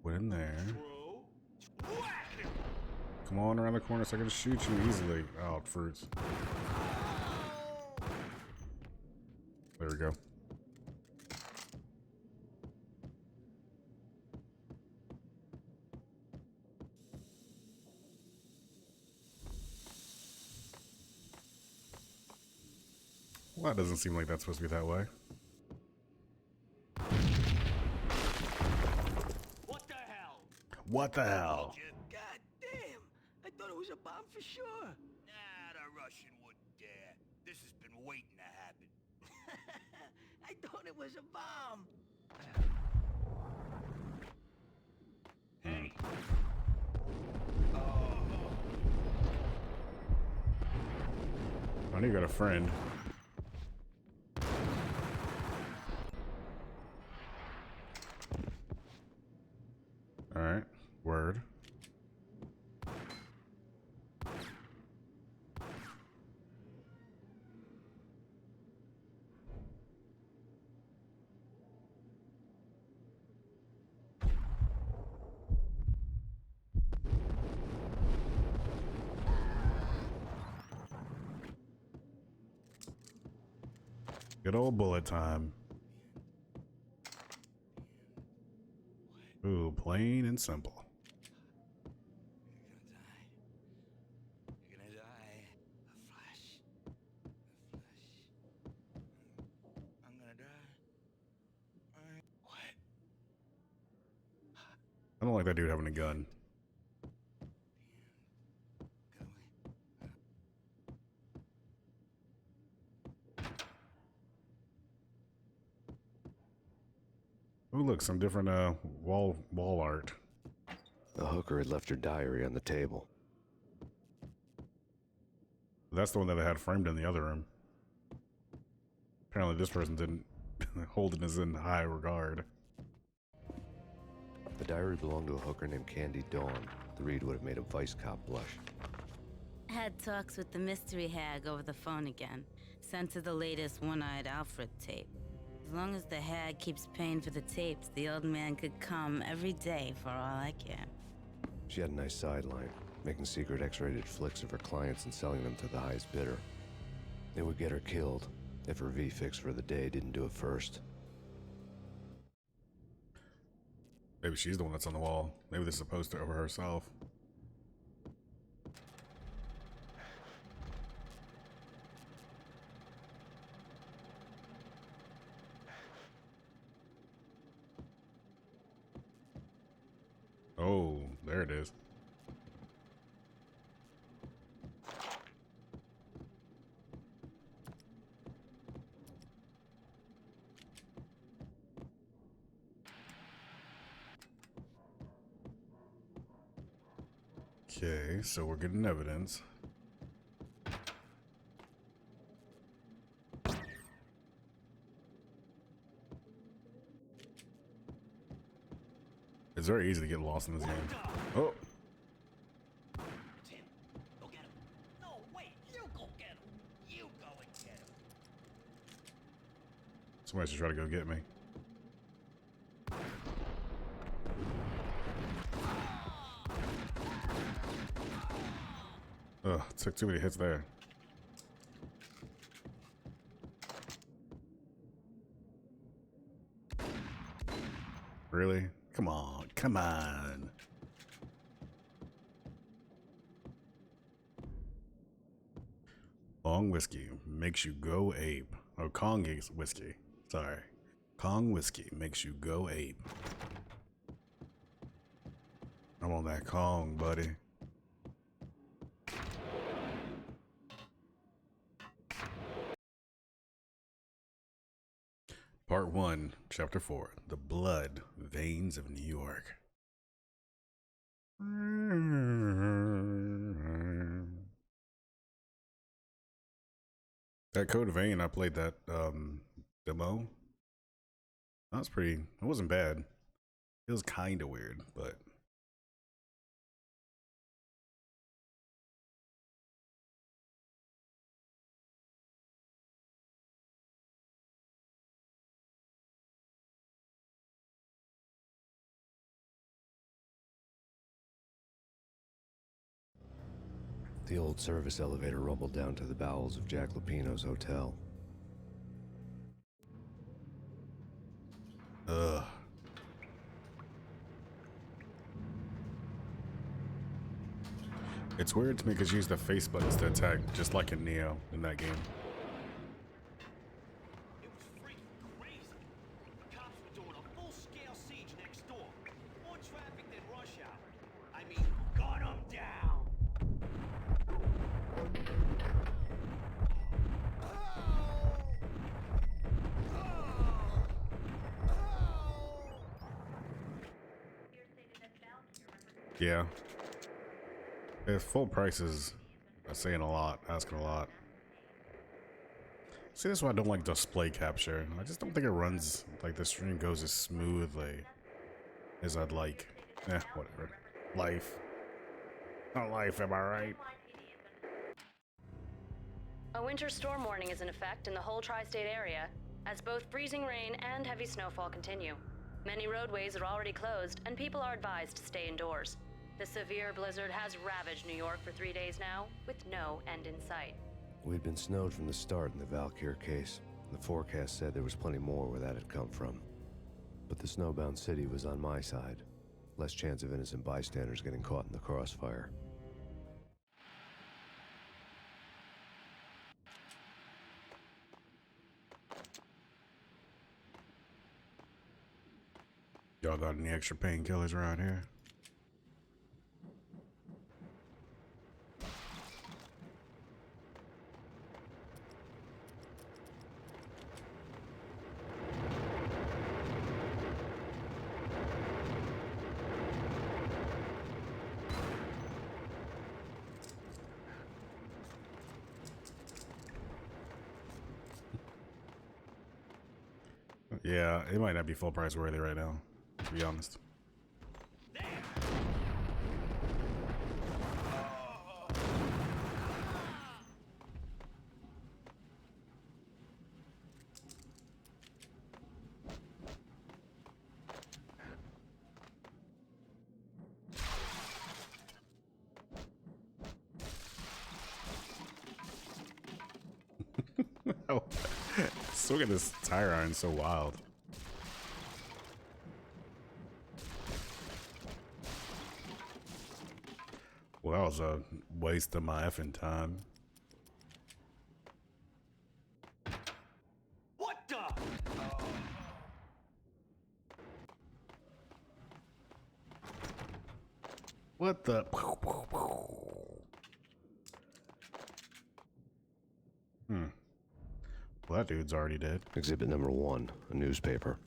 [SPEAKER 1] Went in there. Come on around the corner so I can shoot you easily. Oh, fruits. There we go. Well, that doesn't seem like that's supposed to be that way.
[SPEAKER 7] What the hell?
[SPEAKER 1] What the hell?
[SPEAKER 9] God damn! I thought it was a bomb for sure.
[SPEAKER 3] Nah, the Russian wouldn't dare. This has been waiting to happen.
[SPEAKER 9] I thought it was a bomb.
[SPEAKER 6] Hey.
[SPEAKER 1] I know you got a friend. All right, word. Good old bullet time. Ooh, plain and simple.
[SPEAKER 5] You're gonna die. A flash. A flash. I'm gonna die. What?
[SPEAKER 1] I don't like that dude having a gun. Oh, look, some different wall art.
[SPEAKER 4] The hooker had left her diary on the table.
[SPEAKER 1] That's the one that I had framed in the other room. Apparently this person didn't hold it as in high regard.
[SPEAKER 4] The diary belonged to a hooker named Candy Dawn. The read would have made a vice cop blush.
[SPEAKER 13] Had talks with the mystery hag over the phone again. Sent her the latest One-Eyed Alfred tape. As long as the hag keeps paying for the tapes, the old man could come every day for all I care.
[SPEAKER 4] She had a nice sideline, making secret X-rated flicks of her clients and selling them to the highest bidder. They would get her killed if her V-fix for the day didn't do it first.
[SPEAKER 1] Maybe she's the one that's on the wall. Maybe this is a poster of her herself. Oh, there it is. Okay, so we're getting evidence. It's very easy to get lost in this game. Oh.
[SPEAKER 9] It's him. Go get him. No, wait. You go get him. You go and get him.
[SPEAKER 1] Somebody should try to go get me. Ugh, took too many hits there. Really? Come on, come on. Long whiskey makes you go ape. Oh, Kong whiskey. Sorry. Kong whiskey makes you go ape. I'm on that Kong, buddy. Part 1, Chapter 4, The Blood Veins of New York. That Code Vein, I played that demo. That was pretty, it wasn't bad. It was kind of weird, but...
[SPEAKER 4] The old service elevator rumbled down to the bowels of Jack Lupino's hotel.
[SPEAKER 1] Ugh. It's weird to me because you use the face buttons to attack, just like in Neo in that game.
[SPEAKER 6] It was freaking crazy. The cops were doing a full-scale siege next door. More traffic than rush hour. I mean, gun 'em down.
[SPEAKER 1] Yeah. If full price is saying a lot, asking a lot. See, that's why I don't like display capture. I just don't think it runs, like the stream goes as smoothly as I'd like. Whatever. Life. Not life, am I right?
[SPEAKER 2] A winter storm warning is in effect in the whole tri-state area, as both freezing rain and heavy snowfall continue. Many roadways are already closed, and people are advised to stay indoors. The severe blizzard has ravaged New York for 3 days now, with no end in sight.
[SPEAKER 4] We'd been snowed from the start in the Valkyr case. The forecast said there was plenty more where that had come from. But the snowbound city was on my side. Less chance of innocent bystanders getting caught in the crossfire.
[SPEAKER 1] Y'all got any extra painkillers around here? Yeah, it might not be full price worthy right now, to be honest. Oh, look at this tire iron, so wild. Well, that was a waste of my effing time.
[SPEAKER 6] What the?
[SPEAKER 1] What the? Well, that dude's already dead.
[SPEAKER 4] Exhibit number 1, a newspaper.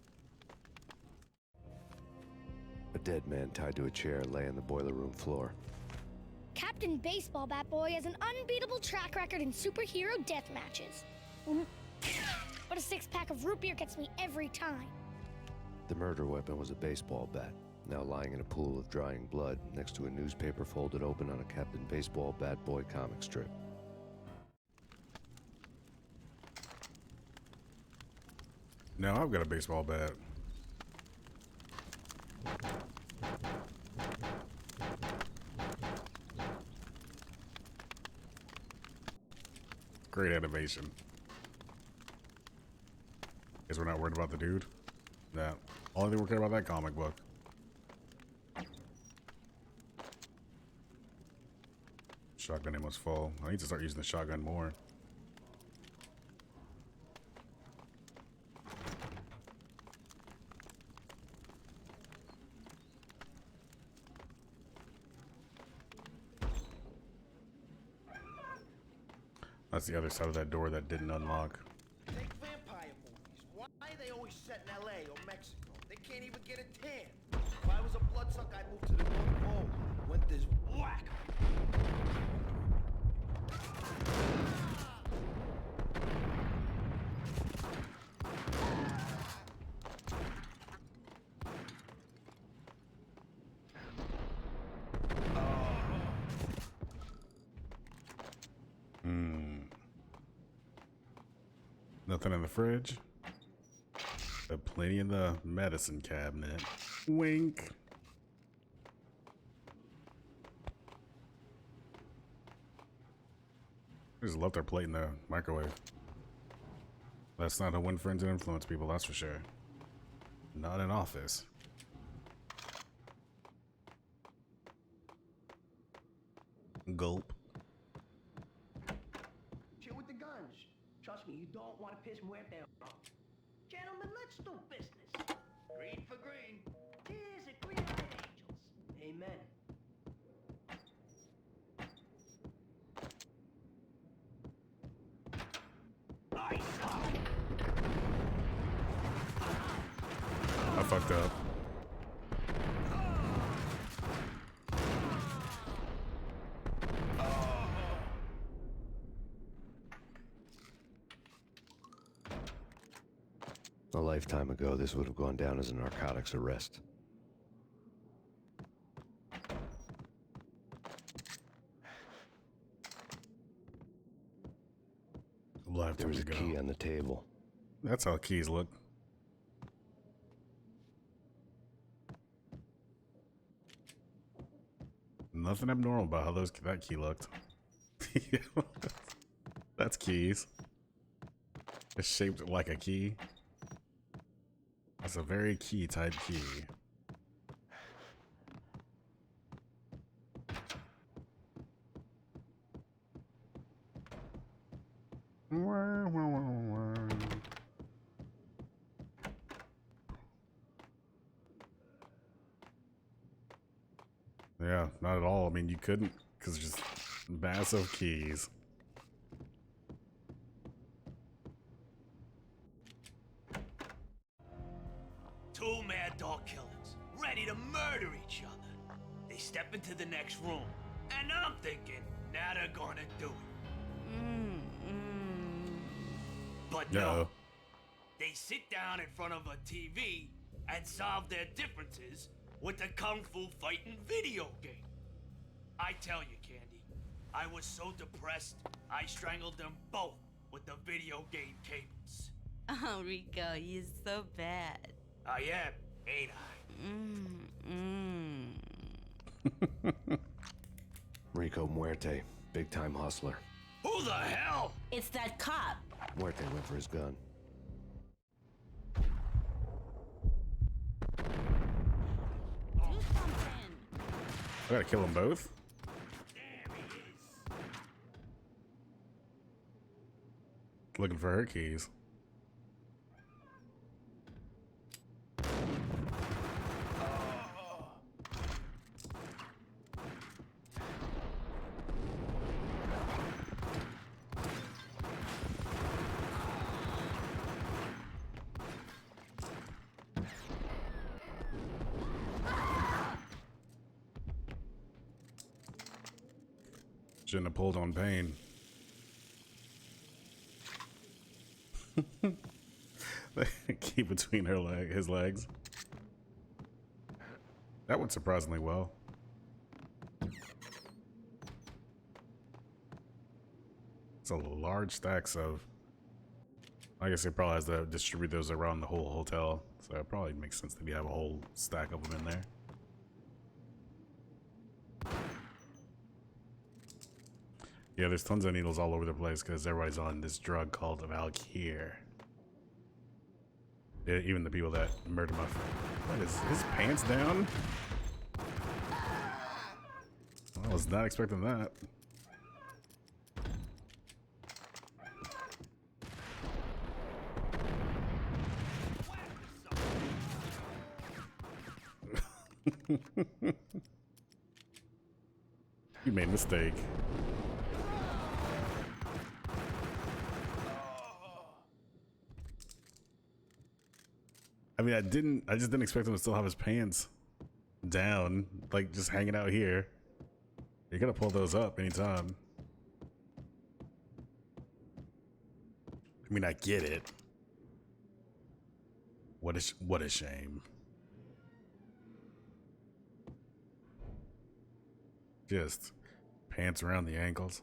[SPEAKER 4] A dead man tied to a chair lay on the boiler room floor.
[SPEAKER 14] Captain Baseball Bat Boy has an unbeatable track record in superhero death matches. But a 6-pack of root beer gets me every time.
[SPEAKER 4] The murder weapon was a baseball bat, now lying in a pool of drying blood next to a newspaper folded open on a Captain Baseball Bat Boy comic strip.
[SPEAKER 1] Now I've got a baseball bat. Great animation. Guess we're not worried about the dude. Nah. Only thing we're caring about that comic book. Shotgun ammo's full. I need to start using the shotgun more. That's the other side of that door that didn't unlock.
[SPEAKER 6] Take vampire movies. Why are they always set in LA or Mexico? They can't even get a tan. If I was a bloodsucker, I'd move to the North Pole. Winter's whack.
[SPEAKER 1] Nothing in the fridge. But plenty in the medicine cabinet. Wink. We just left our plate in the microwave. That's not a win friends and influence people, that's for sure. Not in office. Gulp.
[SPEAKER 9] Chill with the guns. Trust me, you don't want to piss Muerte off. Gentlemen, let's do business. Green for green. Cheers at green-eyed angels. Amen.
[SPEAKER 1] I fucked up.
[SPEAKER 4] A lifetime ago, this would have gone down as a narcotics arrest. There was a key on the table.
[SPEAKER 1] That's how keys look. Nothing abnormal about how that key looked. That's keys. It's shaped like a key. That's a very key type key. Yeah, not at all. I mean, you couldn't, because just massive keys.
[SPEAKER 6] Two mad dog killers, ready to murder each other. They step into the next room, and I'm thinking, now they're gonna do it. But no. They sit down in front of a TV and solve their differences with a kung fu fighting video game. I tell you, Candy, I was so depressed, I strangled them both with the video game cables.
[SPEAKER 13] Oh, Rico, you're so bad.
[SPEAKER 6] I am, ain't I?
[SPEAKER 4] Rico Muerte, big-time hustler.
[SPEAKER 6] Who the hell?
[SPEAKER 13] It's that cop.
[SPEAKER 4] Muerte went for his gun.
[SPEAKER 13] Do something.
[SPEAKER 1] I gotta kill them both? Looking for her keys. Shouldn't have pulled on Payne. Key between his legs. That went surprisingly well. It's a large stacks of. I guess it probably has to distribute those around the whole hotel, so it probably makes sense to have a whole stack of them in there. Yeah, there's tons of needles all over the place because everybody's on this drug called Valkyr. Yeah, even the people that murdered my friend. What is his pants down? I was not expecting that. You made a mistake. I mean, I just didn't expect him to still have his pants down, like just hanging out here. You're gonna pull those up anytime. I mean, I get it. What a shame. Just pants around the ankles.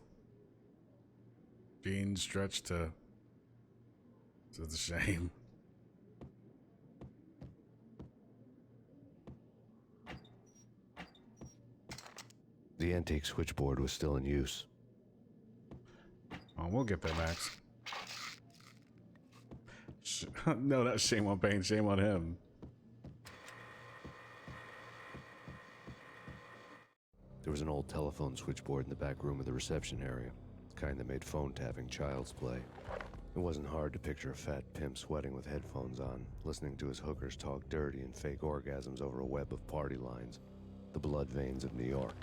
[SPEAKER 1] Jeans stretched to. It's a shame.
[SPEAKER 4] The antique switchboard was still in use.
[SPEAKER 1] Oh, we'll get there, Max. No, that's shame on Payne, shame on him.
[SPEAKER 4] There was an old telephone switchboard in the back room of the reception area, the kind that made phone tapping child's play. It wasn't hard to picture a fat pimp sweating with headphones on, listening to his hookers talk dirty and fake orgasms over a web of party lines, the blood veins of New York.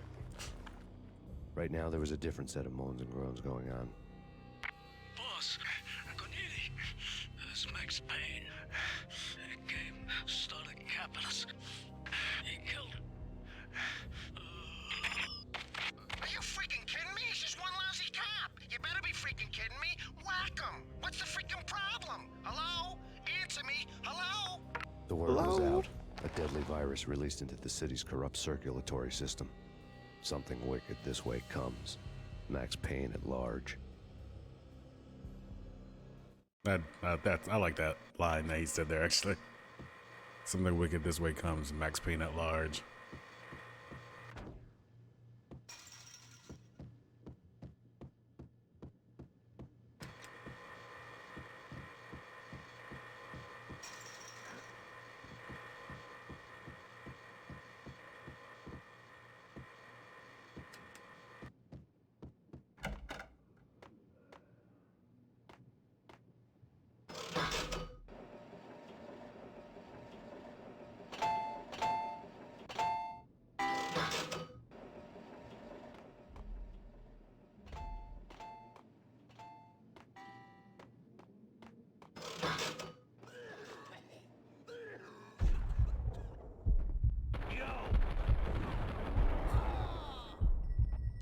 [SPEAKER 4] Right now, there was a different set of moans and groans going on.
[SPEAKER 12] Boss, good evening. This is Max Payne. He came, started capping us. He killed him.
[SPEAKER 10] Are you freaking kidding me? He's just one lousy cop. You better be freaking kidding me. Whack him. What's the freaking problem? Hello? Answer me.
[SPEAKER 4] The word was out. A deadly virus released into the city's corrupt circulatory system. Something wicked this way comes. Max Payne at large.
[SPEAKER 1] I like that line that he said there, actually. Something wicked this way comes. Max Payne at large.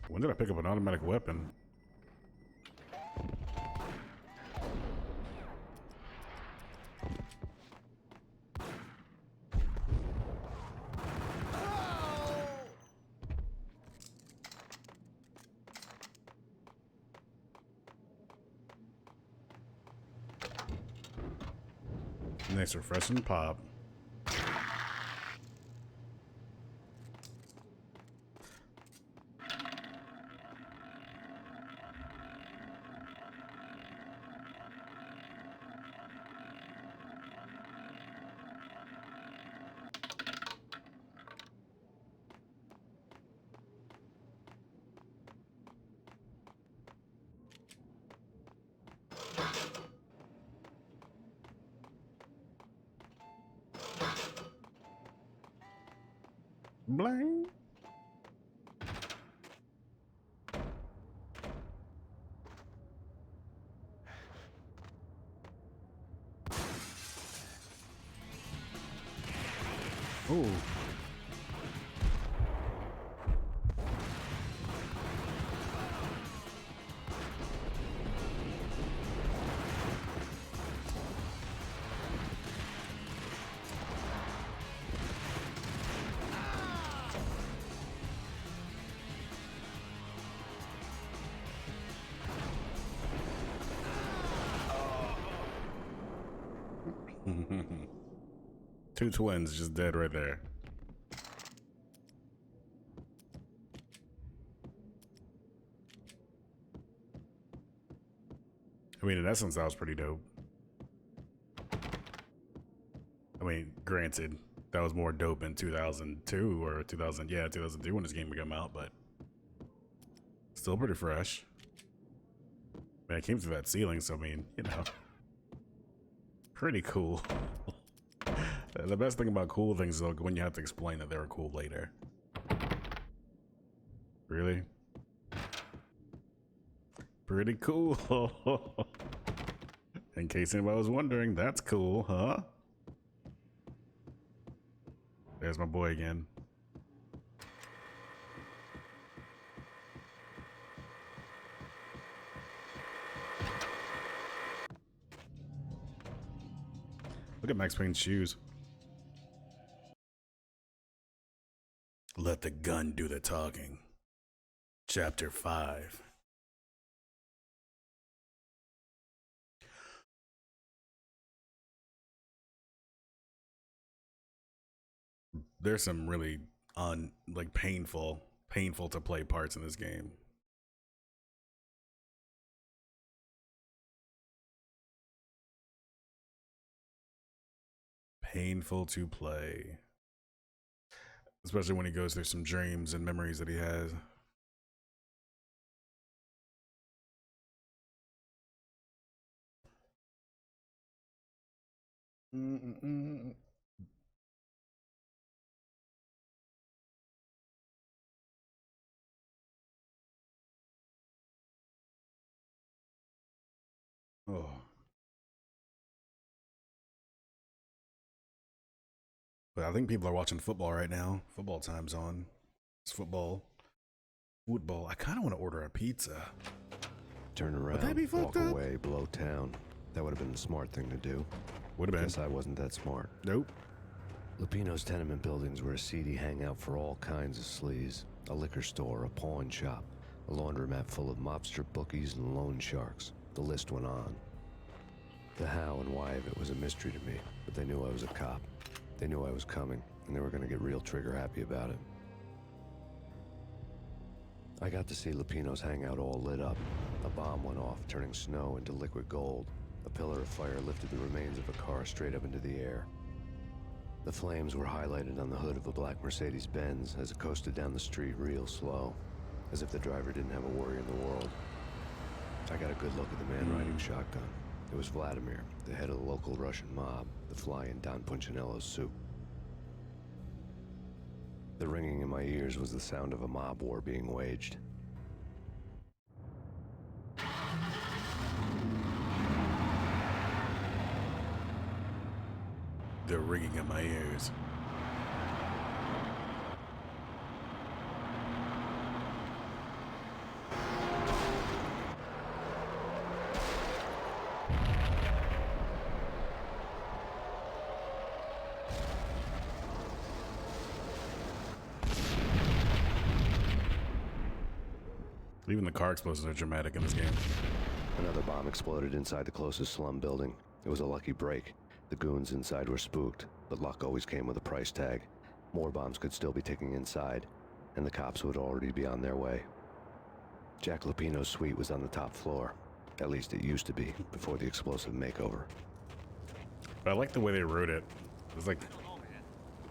[SPEAKER 1] When did I pick up an automatic weapon? Nice refreshing pop. Bling. Ooh. Two twins just dead right there. I mean, in essence, that was pretty dope. I mean, granted, that was more dope in 2002 or 2002 when this game would come out, but still pretty fresh. I mean, it came through that ceiling, so I mean, you know, pretty cool. The best thing about cool things is like when you have to explain that they were cool later. Really? Pretty cool. In case anybody was wondering, that's cool, huh? There's my boy again. Look at Max Payne's shoes. Let the gun do the talking. Chapter 5. There's some really painful to play parts in this game. Painful to play. Especially when he goes through some dreams and memories that he has. Oh. But I think people are watching football right now. Football time's on. It's football. Football. I kind of want to order a pizza.
[SPEAKER 4] Turn around, walk away, blow town. That would have been the smart thing to do.
[SPEAKER 1] Would have been.
[SPEAKER 4] Guess I wasn't that smart.
[SPEAKER 1] Nope.
[SPEAKER 4] Lupino's tenement buildings were a seedy hangout for all kinds of sleaze. A liquor store, a pawn shop, a laundromat full of mobster bookies and loan sharks. The list went on. The how and why of it was a mystery to me, but they knew I was a cop. They knew I was coming, and they were going to get real trigger-happy about it. I got to see Lupino's hangout all lit up. A bomb went off, turning snow into liquid gold. A pillar of fire lifted the remains of a car straight up into the air. The flames were highlighted on the hood of a black Mercedes-Benz as it coasted down the street real slow, as if the driver didn't have a worry in the world. I got a good look at the man riding shotgun. It was Vladimir, the head of the local Russian mob, the fly in Don Punchinello's soup. The ringing in my ears was the sound of a mob war being waged.
[SPEAKER 1] The ringing in my ears. Even the car explosions are dramatic in this game.
[SPEAKER 4] Another bomb exploded inside the closest slum building. It was a lucky break. The goons inside were spooked, but luck always came with a price tag. More bombs could still be ticking inside, and the cops would already be on their way. Jack Lupino's suite was on the top floor. At least it used to be, before the explosive makeover.
[SPEAKER 1] But I like the way they wrote it. It was like...
[SPEAKER 7] I don't know,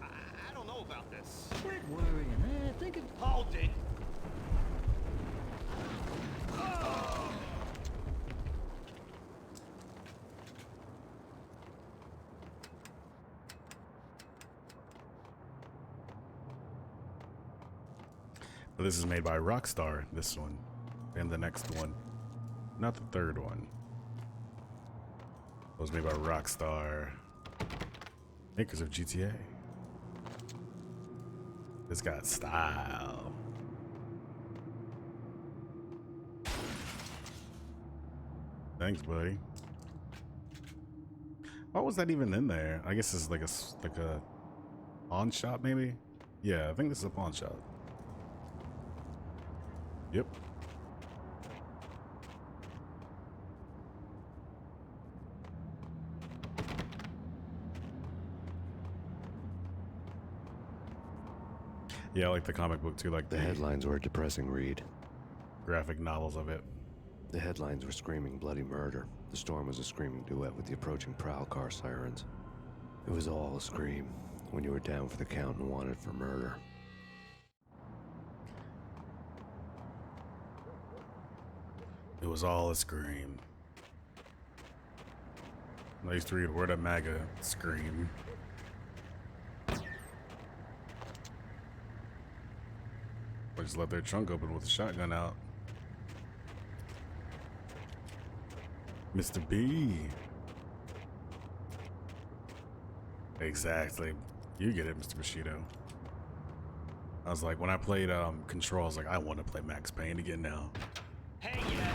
[SPEAKER 7] man. I don't know about this.
[SPEAKER 12] Quit worrying, think it...
[SPEAKER 7] Hold it.
[SPEAKER 1] But this is made by Rockstar, this one. And the next one. Not the third one. It was made by Rockstar. Makers of GTA. It's got style. Thanks, buddy. Why was that even in there? I guess it's like a pawn shop, maybe? Yeah, I think this is a pawn shop. Yep. Yeah, I like the comic book too, like
[SPEAKER 4] the headlines were a depressing read.
[SPEAKER 1] Graphic novels of it.
[SPEAKER 4] The headlines were screaming bloody murder. The storm was a screaming duet with the approaching prowl car sirens. It was all a scream when you were down for the count and wanted for murder.
[SPEAKER 1] It was all a scream. I used to read Word of MAGA scream. Or just let their trunk open with a shotgun out. Mr. B. Exactly. You get it, Mr. Bushido. I was like, when I played Control, I was like, I want to play Max Payne again now.
[SPEAKER 7] Hey, yeah.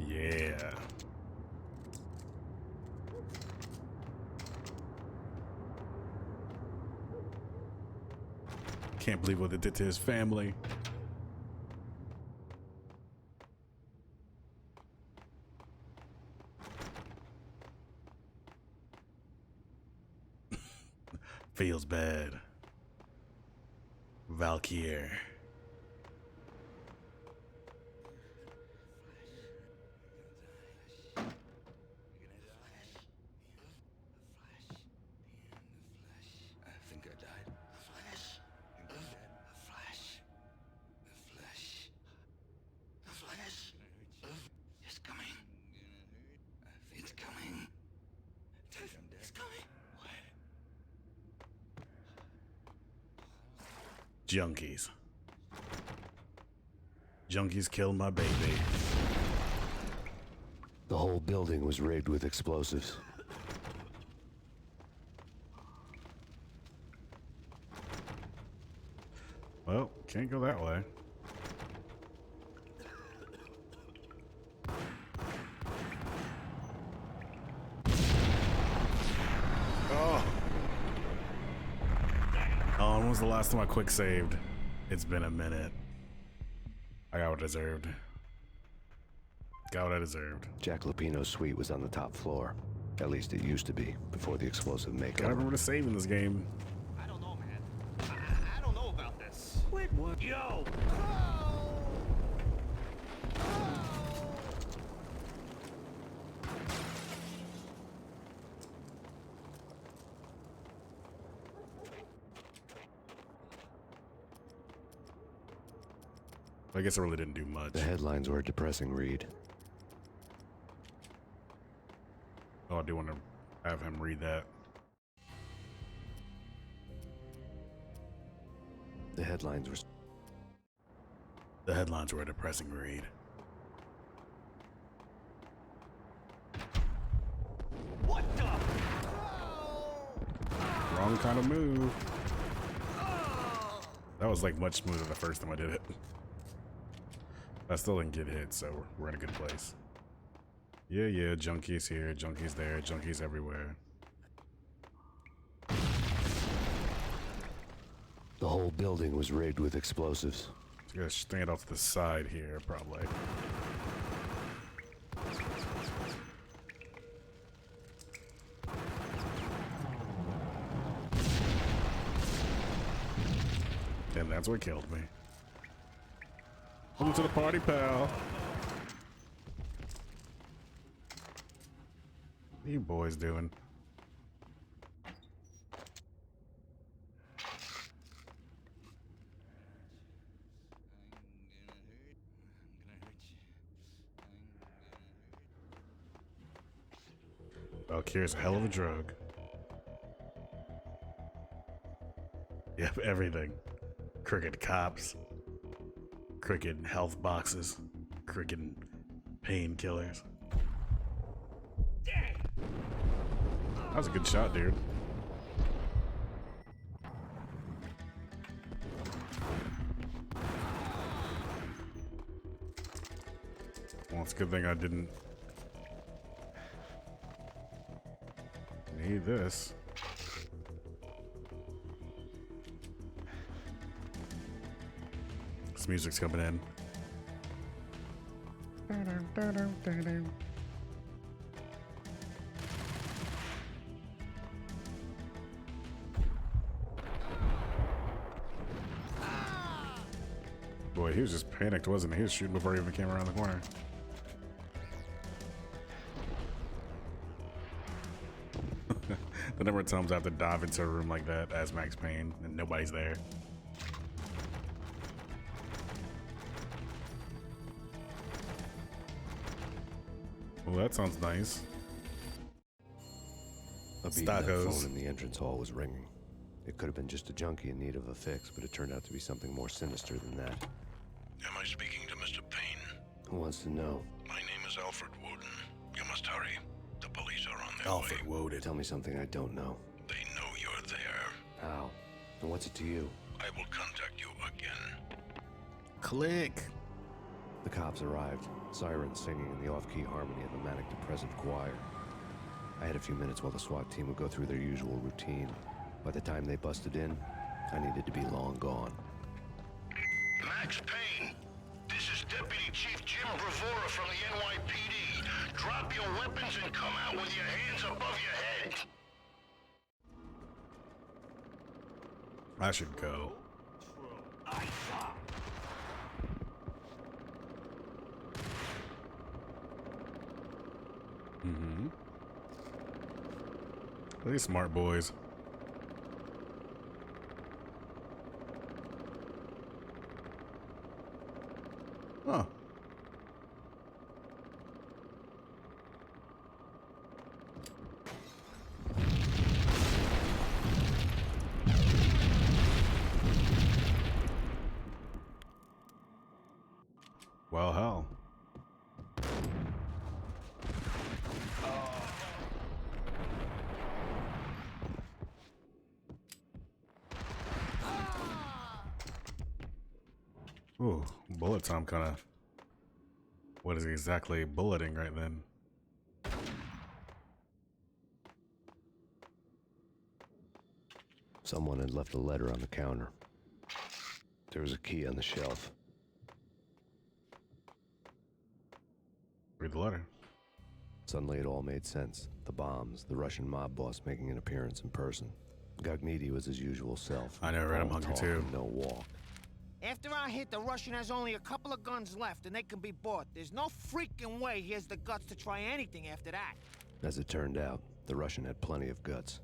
[SPEAKER 1] Yeah. Can't believe what they did to his family. Feels bad. Valkyrie.
[SPEAKER 5] I think I died. Flesh. I think I'm dead. Flesh. Flesh. Flesh. It's coming. It's coming. It's coming.
[SPEAKER 1] Junkies. Junkies killed my baby.
[SPEAKER 4] The whole building was rigged with explosives.
[SPEAKER 1] Well, Well, can't go that way. Oh. Oh, when was the last time I quick saved? It's been a minute. I got what I deserved. Got what I deserved.
[SPEAKER 4] Jack Lupino's suite was on the top floor. At least it used to be, before the explosive makeover.
[SPEAKER 1] Gotta remember to save in this game.
[SPEAKER 7] I don't know, man. I don't know about this.
[SPEAKER 10] Quit what?
[SPEAKER 7] Yo!
[SPEAKER 1] I guess I really didn't do much.
[SPEAKER 4] The headlines were a depressing read.
[SPEAKER 1] Oh, I do want to have him read that.
[SPEAKER 4] The headlines were
[SPEAKER 1] a depressing read.
[SPEAKER 7] What the?
[SPEAKER 1] Wrong kind of move. That was like much smoother the first time I did it. I still didn't get hit, so we're in a good place. Yeah, junkies here, junkies there, junkies everywhere.
[SPEAKER 4] The whole building was rigged with explosives.
[SPEAKER 1] So you gotta stand off to the side here, probably. And that's what killed me. Welcome to the party, pal. What are you boys doing? Valkyrie's a hell of a drug. Yep, everything. Crooked cops. Crooked health boxes. Crooked painkillers. That was a good shot, dude. Well, it's a good thing I didn't need this. This music's coming in. Boy, he was just panicked, wasn't he? He was shooting before he even came around the corner. The number of times I have to dive into a room like that as Max Payne and nobody's there. Well, that sounds nice.
[SPEAKER 4] A beaten-up
[SPEAKER 1] Stacos.
[SPEAKER 4] phone in the entrance hall was ringing. It could have been just a junkie in need of a fix, but it turned out to be something more sinister than that.
[SPEAKER 11] Am I speaking to Mr. Payne?
[SPEAKER 4] Who wants to know?
[SPEAKER 11] My name is Alfred Woden. You must hurry. The police are on their
[SPEAKER 1] Alfred
[SPEAKER 11] way.
[SPEAKER 1] Woden.
[SPEAKER 4] Tell me something I don't know.
[SPEAKER 11] They know you're there.
[SPEAKER 4] How? And what's it to you?
[SPEAKER 11] I will contact you again.
[SPEAKER 1] Click.
[SPEAKER 4] The cops arrived, sirens singing in the off-key harmony of a manic-depressive choir. I had a few minutes while the SWAT team would go through their usual routine. By the time they busted in, I needed to be long gone.
[SPEAKER 11] Max Payne, this is Deputy Chief Jim Bravura from the NYPD. Drop your weapons and come out with your hands above your head.
[SPEAKER 1] I should go. Mm-hmm. These smart boys. Huh. Well, hell. Ooh, bullet time kind of. What is exactly bulleting right then?
[SPEAKER 4] Someone had left a letter on the counter. There was a key on the shelf.
[SPEAKER 1] Read the letter.
[SPEAKER 4] Suddenly it all made sense. The bombs, the Russian mob boss making an appearance in person. Gognitti was his usual self.
[SPEAKER 1] I never read him
[SPEAKER 4] All
[SPEAKER 1] hungry
[SPEAKER 4] talk
[SPEAKER 1] too.
[SPEAKER 4] and no walk.
[SPEAKER 10] After our hit, the Russian has only a couple of guns left, and they can be bought. There's no freaking way he has the guts to try anything after that.
[SPEAKER 4] As it turned out, the Russian had plenty of guts.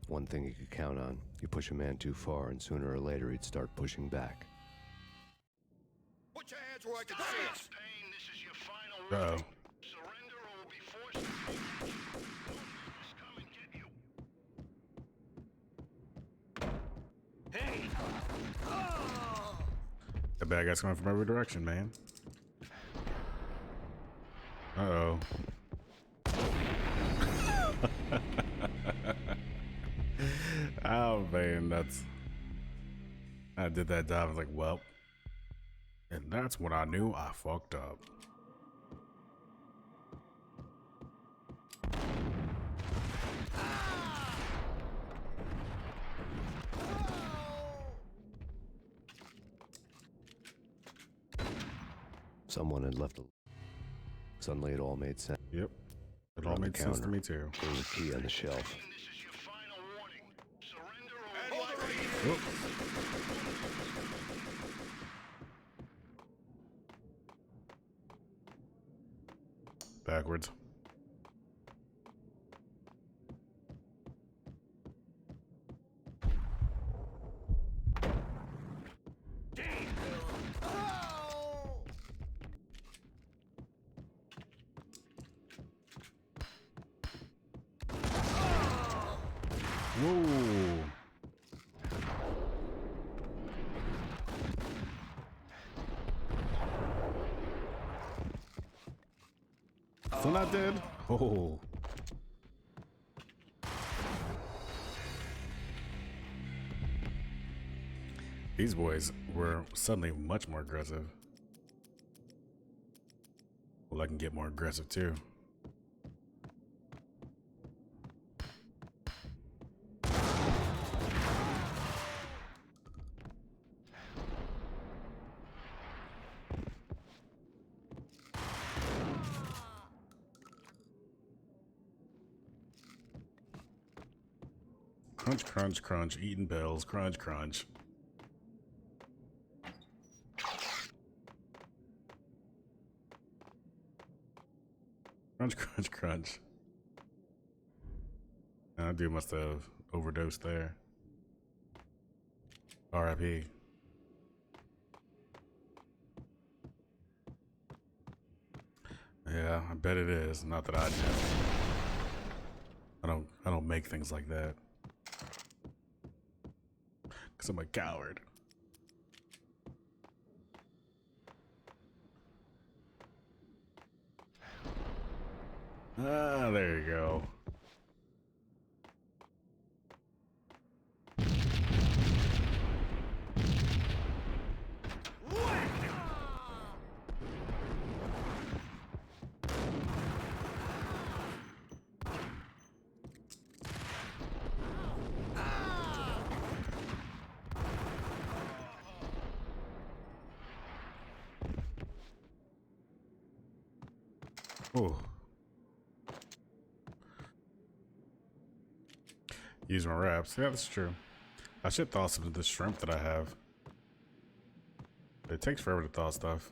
[SPEAKER 4] One thing he could count on, you push a man too far and sooner or later he'd start pushing back.
[SPEAKER 11] Put your hands where I can see us. Payne, this is your final warning. Surrender or we'll be forced to take action. Don't let this come and get you.
[SPEAKER 6] Hey!
[SPEAKER 1] The bad guys coming from every direction, man. Uh-oh. Oh, man, I did that dive. I was like, well. And that's when I knew I fucked up.
[SPEAKER 4] Someone had left a... Suddenly it all made sense.
[SPEAKER 1] Yep. It all made sense to me too.
[SPEAKER 4] There was a key on the shelf.
[SPEAKER 1] Whoop. Backwards. Whoa. Still not dead? Oh. These boys were suddenly much more aggressive. Well, I can get more aggressive too. Crunch, crunch, crunch, eating bells, crunch, crunch. Crunch, crunch, crunch. That dude must have overdosed there. R.I.P. Yeah, I bet it is. Not that I do. I don't make things like that. 'Cause I'm a coward. Ah, there you go. Oh. Use my wraps. Yeah, that's true. I should thaw some of the shrimp that I have. It takes forever to thaw stuff.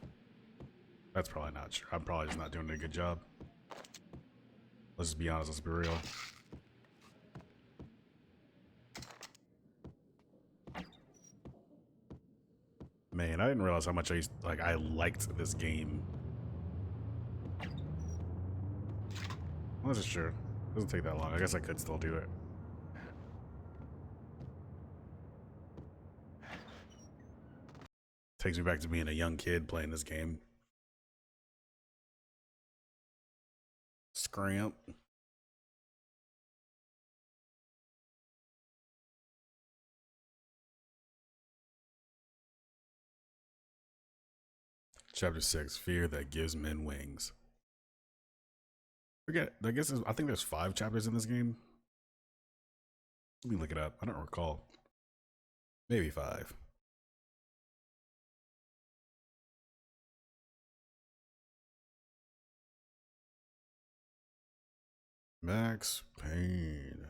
[SPEAKER 1] That's probably not true. I'm probably just not doing a good job. Let's just be honest. Let's be real. Man, I didn't realize how much I liked this game. Well, this is true. Doesn't take that long. I guess I could still do it. Takes me back to being a young kid playing this game. Scramp. Chapter 6, Fear That Gives Men Wings. Forget, I guess I think there's 5 chapters in this game. Let me look it up. I don't recall. Maybe 5. Max Payne.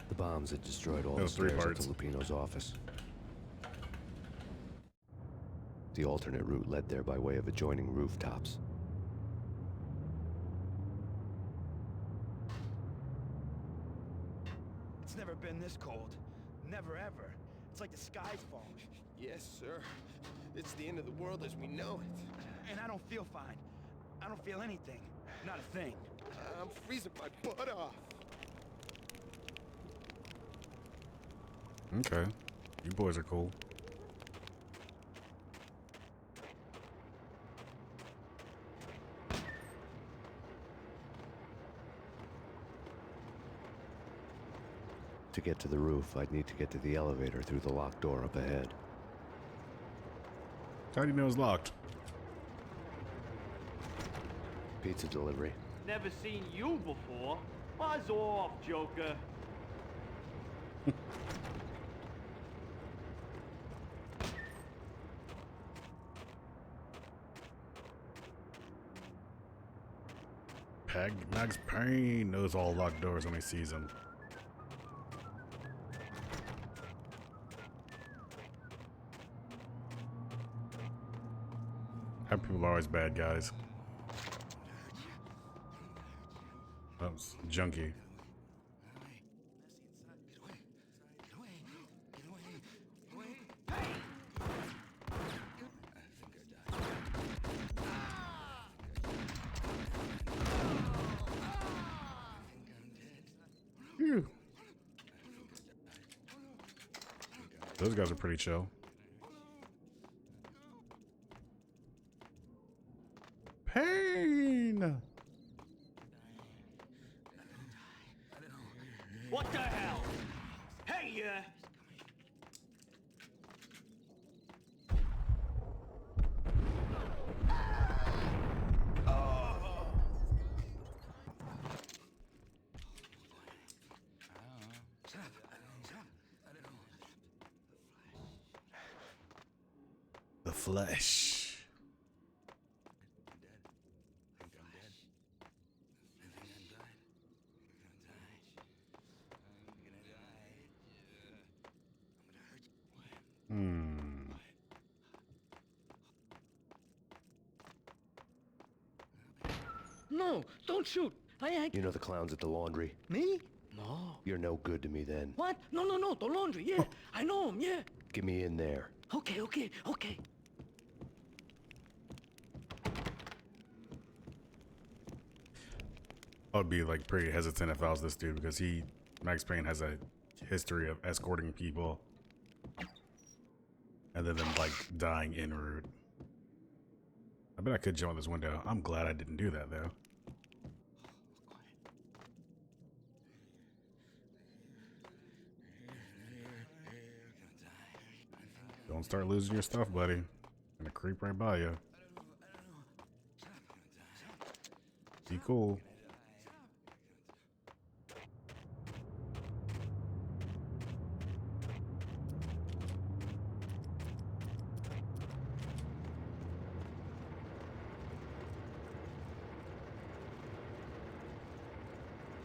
[SPEAKER 4] The bombs had destroyed all
[SPEAKER 1] That
[SPEAKER 4] the
[SPEAKER 1] was 3
[SPEAKER 4] stairs
[SPEAKER 1] parts.
[SPEAKER 4] into Lupino's office. The alternate route led there by way of adjoining rooftops.
[SPEAKER 15] It's never been this cold. Never ever. It's like the sky's falling.
[SPEAKER 16] Yes, sir. It's the end of the world as we know it.
[SPEAKER 15] And I don't feel fine. I don't feel anything. Not a thing.
[SPEAKER 16] I'm freezing my butt off.
[SPEAKER 1] Okay. You boys are cool.
[SPEAKER 4] To get to the roof, I'd need to get to the elevator through the locked door up ahead.
[SPEAKER 1] How do you know it's locked?
[SPEAKER 4] Pizza delivery.
[SPEAKER 7] Never seen you before. Buzz off, Joker.
[SPEAKER 1] Max Payne knows all locked doors when he sees them. Happy people are always bad guys. That was junky. Phew. Those guys are pretty chill. Payne!
[SPEAKER 6] What the hell? Hey,
[SPEAKER 1] The flesh.
[SPEAKER 12] No, don't shoot. I ain't.
[SPEAKER 4] You know the clowns at the laundry?
[SPEAKER 12] Me? No.
[SPEAKER 4] You're no good to me then.
[SPEAKER 12] What? No, no, no. The laundry. Yeah, I know him. Yeah.
[SPEAKER 4] Get me in there.
[SPEAKER 12] Okay, okay, okay.
[SPEAKER 1] I'd be like pretty hesitant if I was this dude because Max Payne has a history of escorting people and then them like dying en route. I bet I could jump on this window. I'm glad I didn't do that though. Don't start losing your stuff, buddy. Gonna creep right by you. Be cool.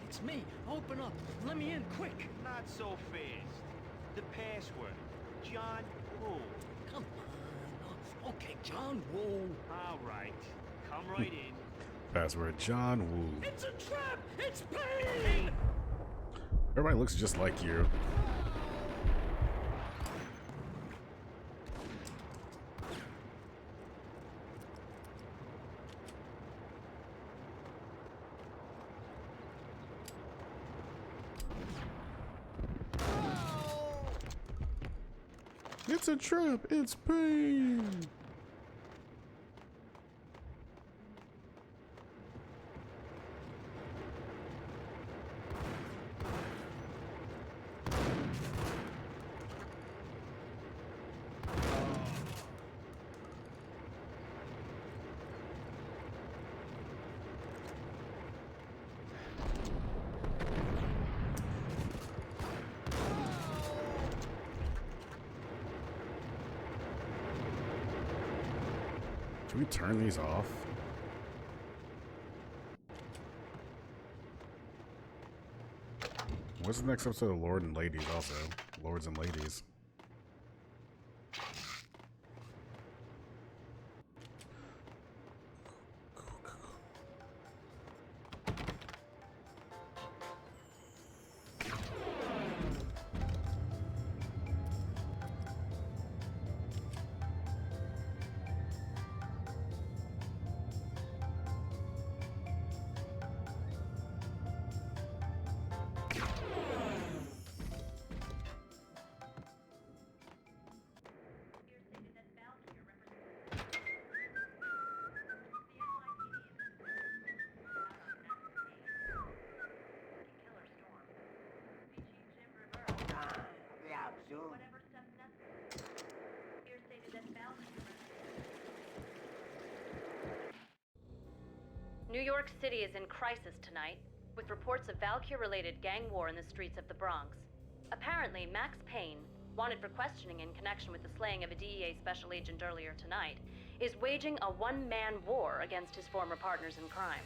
[SPEAKER 12] It's me. Open up. Let me in quick.
[SPEAKER 7] Not so fast. The password. John Woo.
[SPEAKER 12] Come on. Okay, John Woo.
[SPEAKER 7] All right. Come right in.
[SPEAKER 1] Password John Woo.
[SPEAKER 12] It's a trap. It's Payne.
[SPEAKER 1] Everybody looks just like you. It's a trap. It's Payne. Can we turn these off? What's the next episode of Lord and Ladies also? Lords and Ladies.
[SPEAKER 2] New York City is in crisis tonight, with reports of Valkyr-related gang war in the streets of the Bronx. Apparently, Max Payne, wanted for questioning in connection with the slaying of a DEA special agent earlier tonight, is waging a one-man war against his former partners in crime.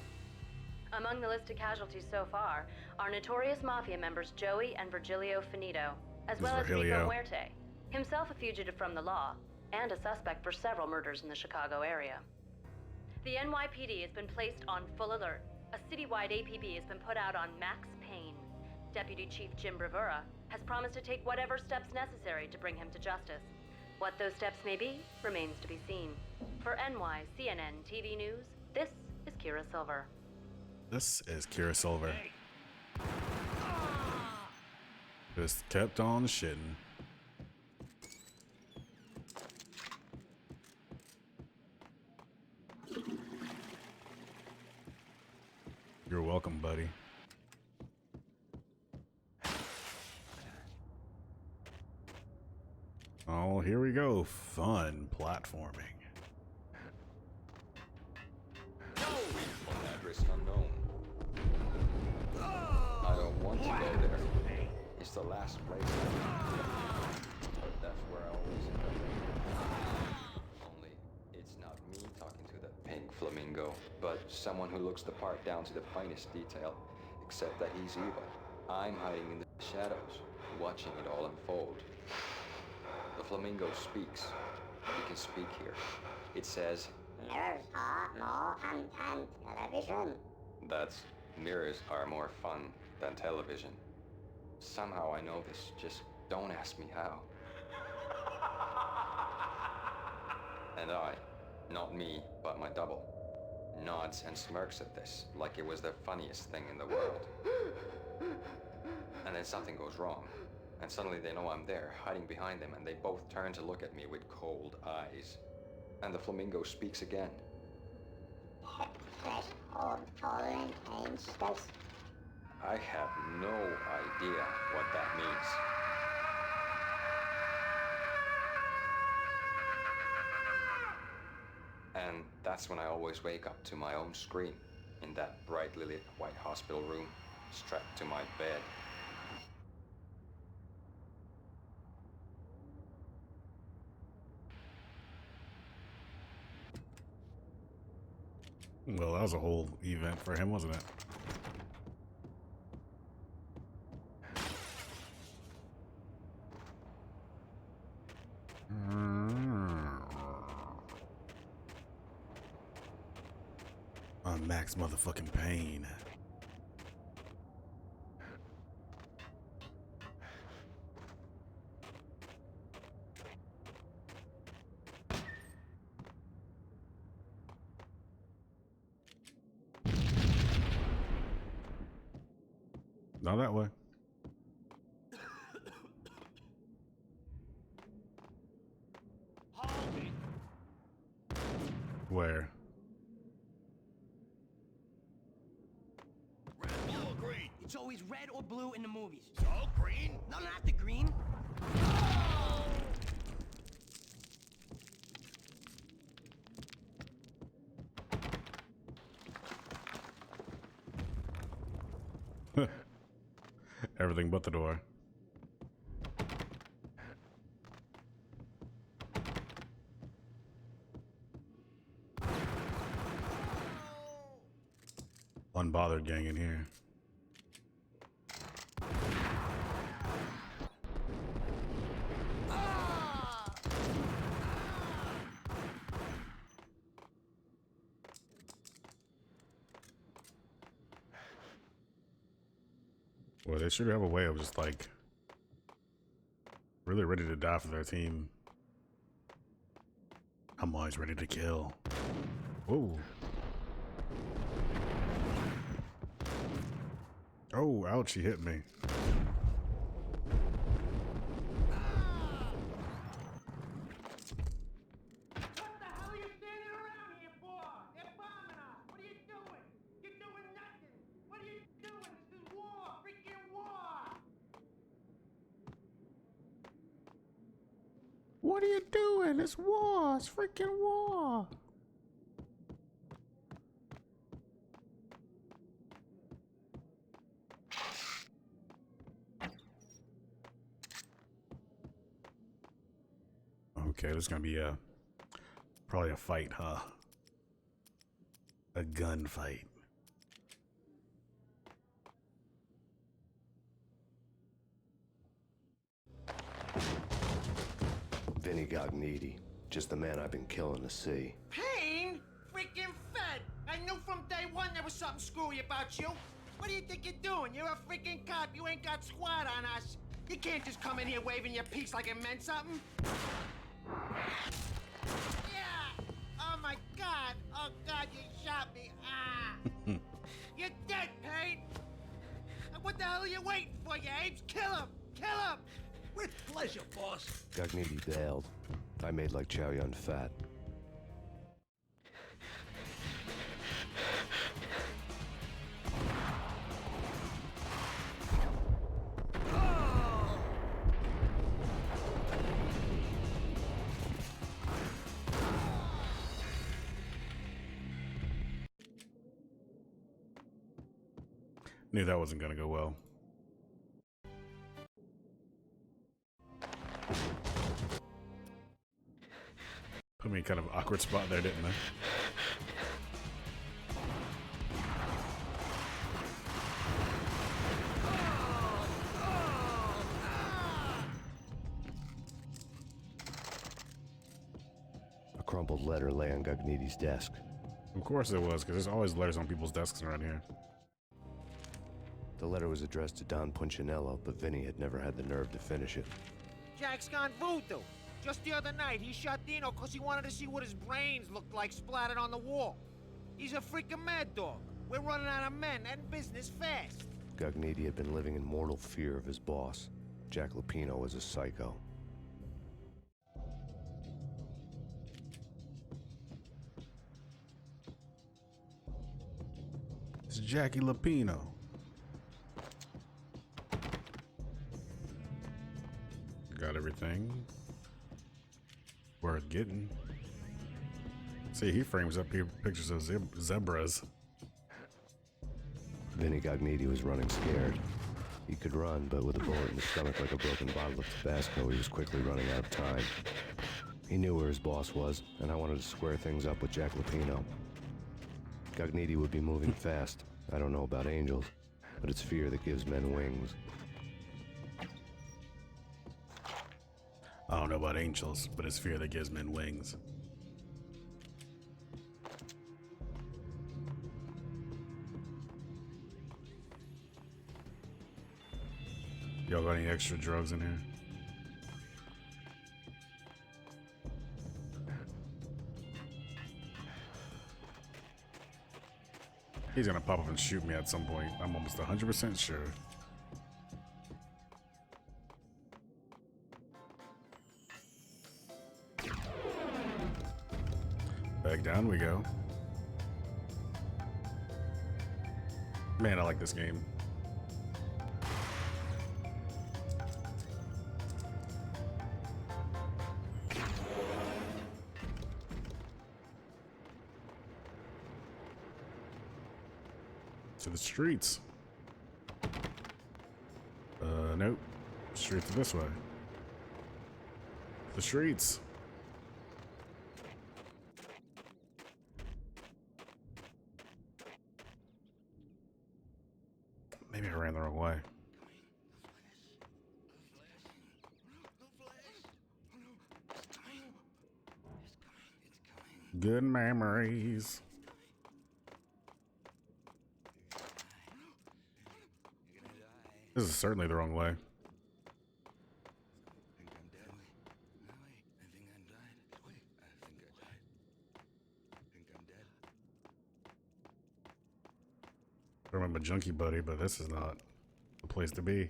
[SPEAKER 2] Among the list of casualties so far are notorious mafia members Joey and Virgilio Finito, as well as Rico Muerte, himself a fugitive from the law, and a suspect for several murders in the Chicago area. The NYPD has been placed on full alert. A citywide APB has been put out on Max Payne. Deputy Chief Jim Bravura has promised to take whatever steps necessary to bring him to justice. What those steps may be remains to be seen. For NYCNN TV News, this is Kira Silver.
[SPEAKER 1] This is Kira Silver. Just kept on shitting. You're welcome, buddy. Oh, here we go. Fun platforming.
[SPEAKER 17] Address unknown. I don't want to go there. It's the last place. But that's where I always end up. Only it's not me talking to the pink flamingo, but someone who looks the part down to the finest detail, except that he's evil. I'm hiding in the shadows, watching it all unfold. The flamingo speaks. You can speak here. It says,
[SPEAKER 18] mirrors are more fun than television.
[SPEAKER 17] That's mirrors are more fun than television. Somehow I know this, just don't ask me how. And I, not me, but my double, nods and smirks at this like it was the funniest thing in the world. And then something goes wrong, and suddenly they know I'm there, hiding behind them, and they both turn to look at me with cold eyes. And the flamingo speaks again.
[SPEAKER 18] Threshold tolerant pain stress.
[SPEAKER 17] I have no idea what that means. And that's when I always wake up to my own scream in that brightly lit white hospital room, strapped to my bed.
[SPEAKER 1] Well, that was a whole event for him, wasn't it? On Max motherfucking Payne. Not that way. Where?
[SPEAKER 9] Red, blue, or green? It's always red or blue in the movies. So green? No, not the green.
[SPEAKER 1] Everything but the door. Unbothered gang in here. Well, they should have a way of just like really ready to die for their team. I'm always ready to kill. Whoa. Oh, ouch, he hit me. What are you doing? It's war. It's freaking war. Okay, there's gonna be probably a fight, huh? A gunfight.
[SPEAKER 4] Vinny Gognitti, just the man I've been killing to see.
[SPEAKER 10] Payne? Freaking fed! I knew from day one there was something screwy about you. What do you think you're doing? You're a freaking cop. You ain't got squad on us. You can't just come in here waving your piece like it meant something. Yeah! Oh my God! Oh God, you shot me! Ah! You're dead, Payne! What the hell are you waiting for, you apes? Kill him! Kill him!
[SPEAKER 6] With pleasure, boss.
[SPEAKER 4] Gognitti bailed. I made like Chow Yun Fat.
[SPEAKER 1] Knew that wasn't gonna go well. Put me in kind of an awkward spot there, didn't I?
[SPEAKER 4] A crumpled letter lay on Gognitti's desk.
[SPEAKER 1] Of course it was, because there's always letters on people's desks around here.
[SPEAKER 4] The letter was addressed to Don Punchinello, but Vinny had never had the nerve to finish it.
[SPEAKER 10] Jack's gone voodoo. Just the other night, he shot Dino because he wanted to see what his brains looked like splattered on the wall. He's a freaking mad dog. We're running out of men and business fast.
[SPEAKER 4] Gognitti had been living in mortal fear of his boss. Jack Lupino was a psycho.
[SPEAKER 1] It's Jackie Lupino. Got everything worth getting. See, he frames up pictures of zebras.
[SPEAKER 4] Vinny Gognitti was running scared. He could run, but with a bullet in his stomach like a broken bottle of Tabasco, he was quickly running out of time. He knew where his boss was, and I wanted to square things up with Jack Lupino. Gognitti would be moving fast. I don't know about angels, but it's fear that gives men wings.
[SPEAKER 1] I don't know about angels, but it's fear that gives men wings. Y'all got any extra drugs in here? He's gonna pop up and shoot me at some point. I'm almost 100% sure. Back down we go. Man, I like this game. To the streets. Nope. Straight to this way. The streets. Maybe I ran the wrong way. Good memories. This is certainly the wrong way. I remember Junkie Buddy, but this is not the place to be.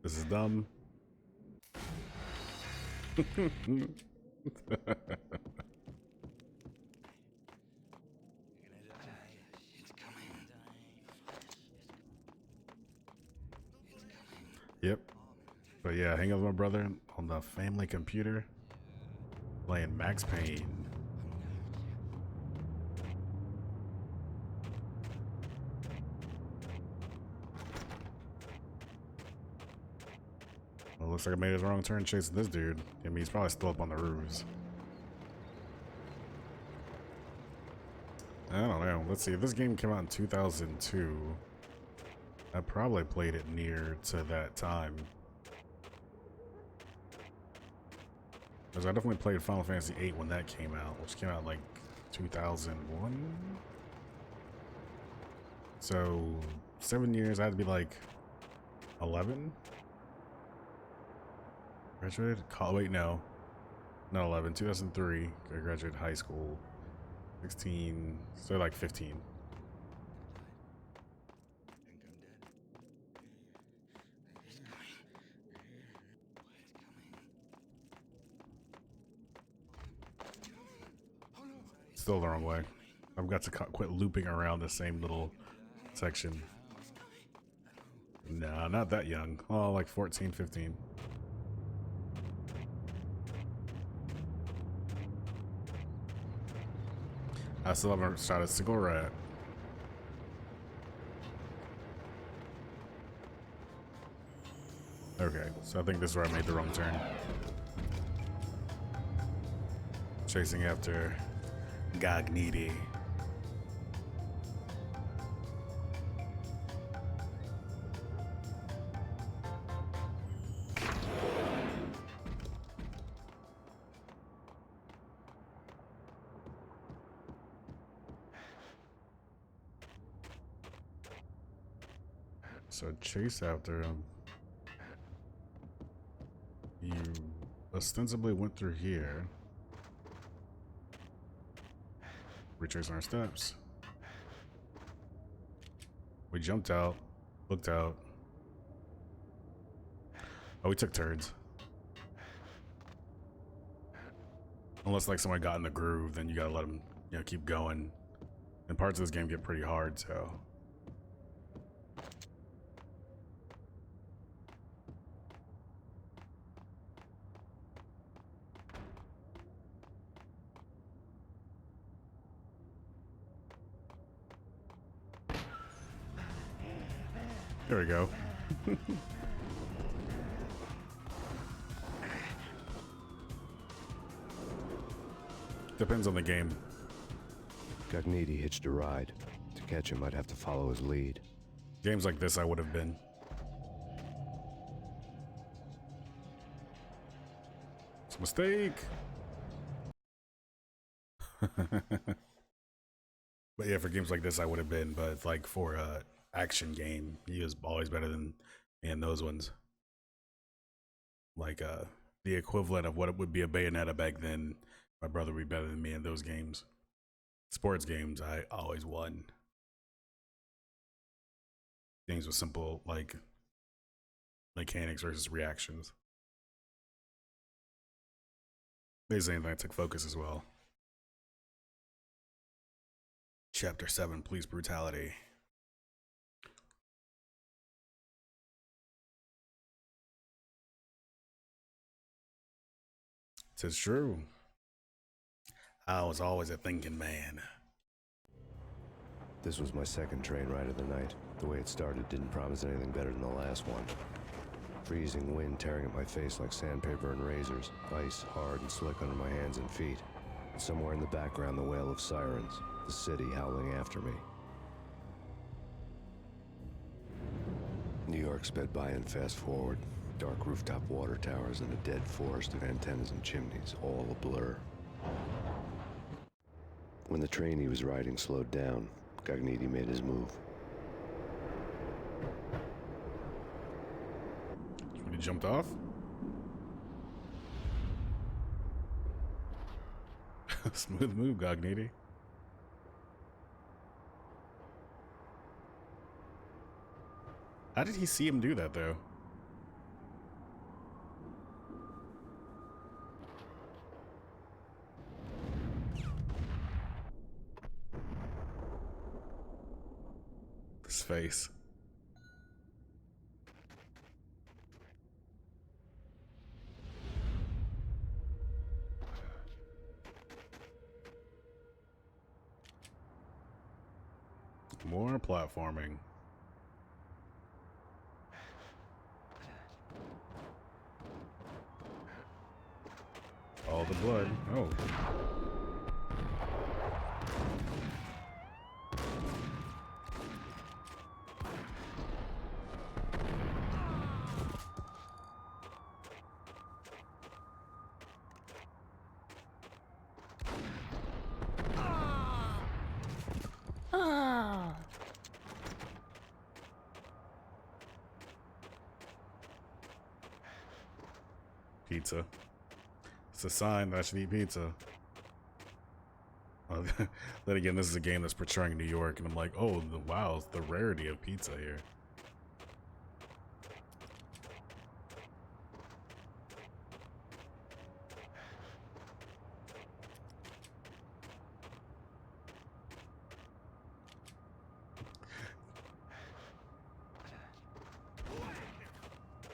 [SPEAKER 1] This is dumb. Yep. But yeah, hang out with my brother on the family computer, playing Max Payne. Well, looks like I made a wrong turn chasing this dude. I mean, he's probably still up on the roofs. I don't know. Let's see. If this game came out in 2002, I probably played it near to that time. Because I definitely played Final Fantasy VIII when that came out, which came out like 2001. So 7 years, I had to be like 11. Graduated? Wait, no. Not 11. 2003. I graduated high school. 16. So like 15. Still the wrong way. I've got to quit looping around the same little section. Nah, not that young. Oh, like 14, 15. I still haven't started a cigarette. Okay, so I think this is where I made the wrong turn. Chasing after Gagniti. So chase after him. You ostensibly went through here. Retracing our steps. We jumped out, looked out. Oh, we took turns. Unless like someone got in the groove, then you gotta let them, you know, keep going. And parts of this game get pretty hard, so. There we go. Depends on the game.
[SPEAKER 4] Gagniti hitched a ride. To catch him, I'd have to follow his lead.
[SPEAKER 1] Games like this, I would have been. It's a mistake. But yeah, for games like this, I would have been. But like for a action game, he was always better than me in those ones. Like the equivalent of what it would be a Bayonetta back then. My brother would be better than me in those games. Sports games, I always won. Games with simple like mechanics versus reactions. There's anything that took focus as well. Chapter 7, Police Brutality. Tis true. I was always a thinking man.
[SPEAKER 4] This was my second train ride of the night. The way it started didn't promise anything better than the last one. Freezing wind tearing at my face like sandpaper and razors, ice hard and slick under my hands and feet. And somewhere in the background, the wail of sirens, the city howling after me. New York sped by in fast forward. Dark rooftop water towers and a dead forest of antennas and chimneys, all a blur. When the train he was riding slowed down, Cogniti made his move.
[SPEAKER 1] When he jumped off? Smooth move, Cogniti. How did he see him do that, though? His face. More platforming. All the blood. Oh. Pizza. It's a sign that I should eat pizza. Then again, this is a game that's portraying New York, and I'm like, oh, wow, the rarity of pizza here.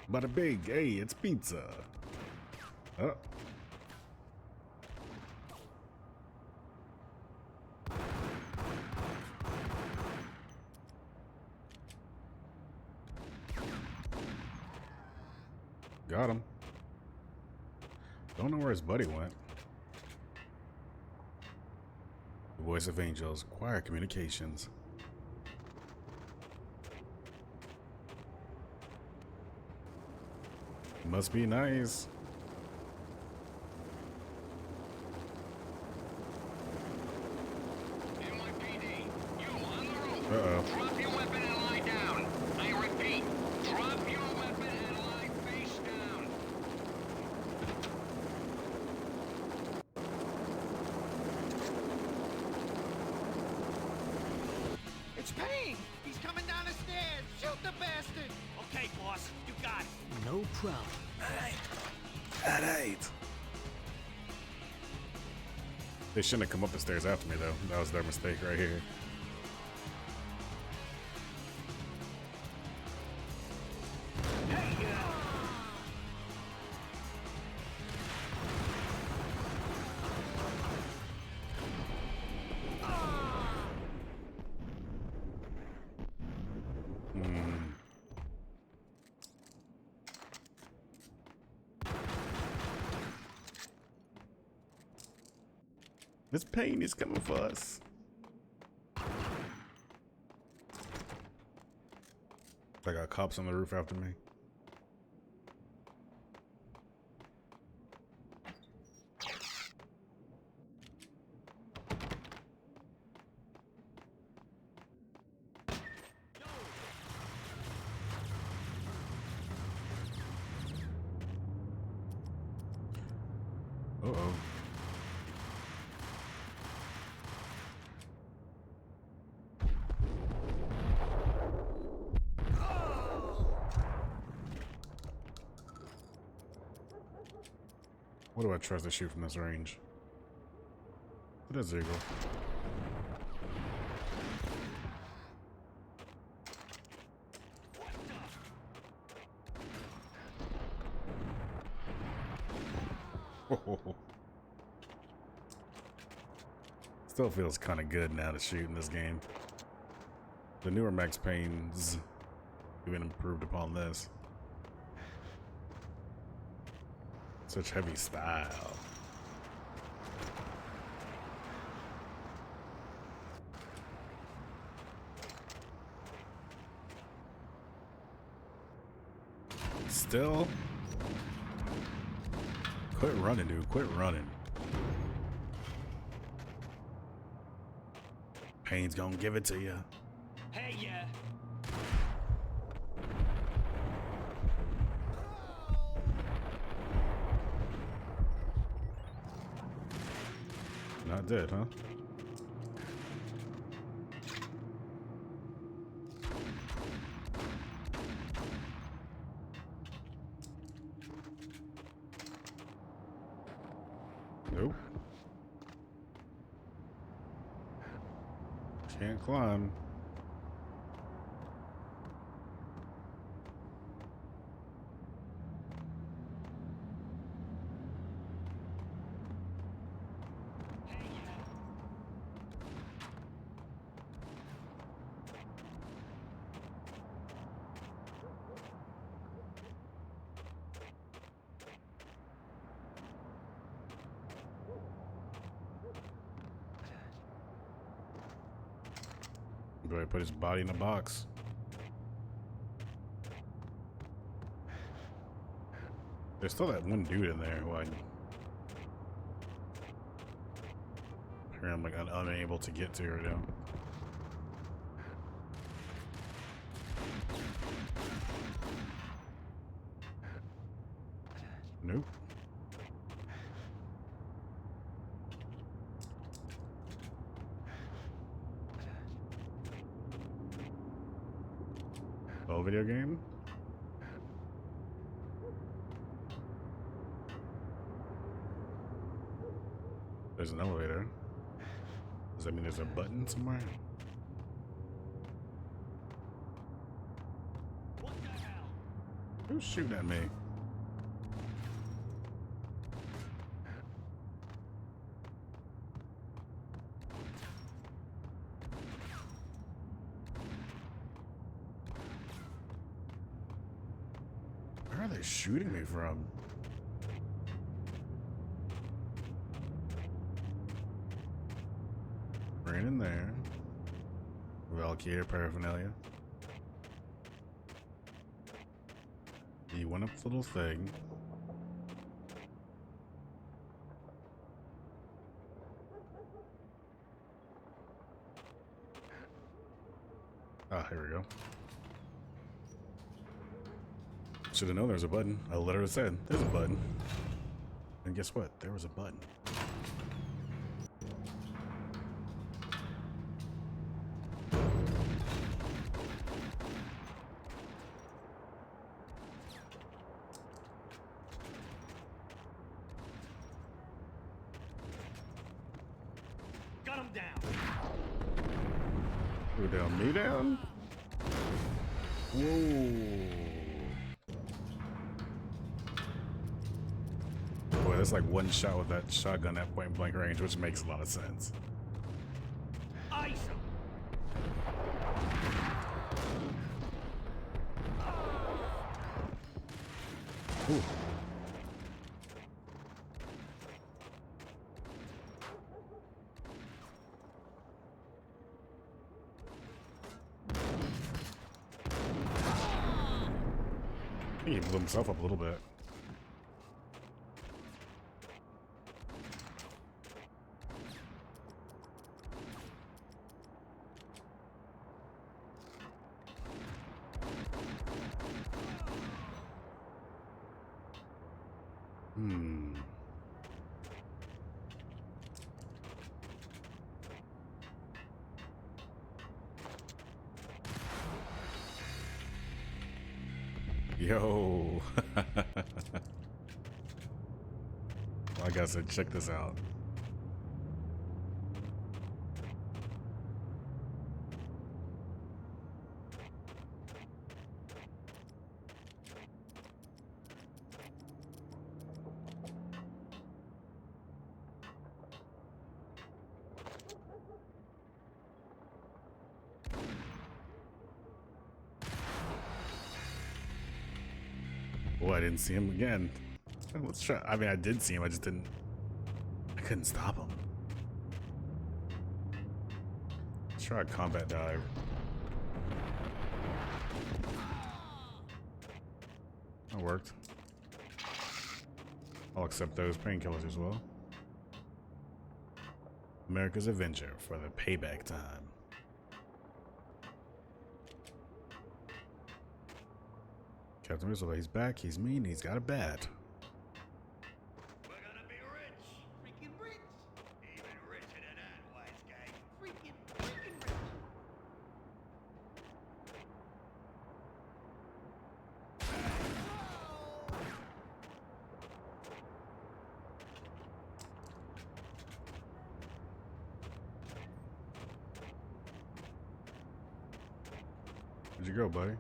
[SPEAKER 1] Bada big, hey, it's pizza. Oh. Got him. Don't know where his buddy went. The Voice of Angels, Choir Communications. Must be nice.
[SPEAKER 3] NYPD, you on the roof.
[SPEAKER 1] Uh-oh.
[SPEAKER 3] Drop your weapon and lie down. I repeat, drop your weapon and lie face down.
[SPEAKER 10] It's Payne! He's coming down the stairs! Shoot the bastard!
[SPEAKER 6] Okay, boss, you got it.
[SPEAKER 12] No problem.
[SPEAKER 1] That ain't. They shouldn't have come up the stairs after me, though. That was their mistake right here. This Payne is coming for us. I got cops on the roof after me. Uh-oh. What do I trust to shoot from this range? It is Eagle. Still feels kind of good now to shoot in this game. The newer Max Payne's even improved upon this. Such heavy style. Still? Quit running, dude. Quit running. Payne's gonna give it to you.
[SPEAKER 6] Hey, yeah.
[SPEAKER 1] Not dead, huh? Nope. Can't climb. Go ahead, put his body in a box. There's still that one dude in there who I'm like unable to get to right now. Nope. Oh, video game? There's an elevator. Does that mean there's a button somewhere?
[SPEAKER 6] What the hell?
[SPEAKER 1] Who's shooting at me? Where are they shooting me from? Ran in there. Valkyrie paraphernalia. He went up the little thing. Ah, here we go. Should have known there was a button. I literally said, there's a button. And guess what? There was a button.
[SPEAKER 6] Got him down.
[SPEAKER 1] Who down? Me down? Whoa. Boy, that's like one shot with that shotgun at point blank range, which makes a lot of sense.
[SPEAKER 6] Ice him.
[SPEAKER 1] Ooh. He blew himself up a little bit. Yo. Like I said, check this out. Oh, I didn't see him again. Let's try. I mean, I did see him. I just didn't. I couldn't stop him. Let's try a combat dive. That worked. I'll accept those painkillers as well. America's Avenger for the payback time. Captain Missile, he's back, he's mean, he's got a bat.
[SPEAKER 6] We're gonna be rich. Freaking rich. Even richer than that, wise guy. Freaking rich.
[SPEAKER 1] Where'd you go, buddy?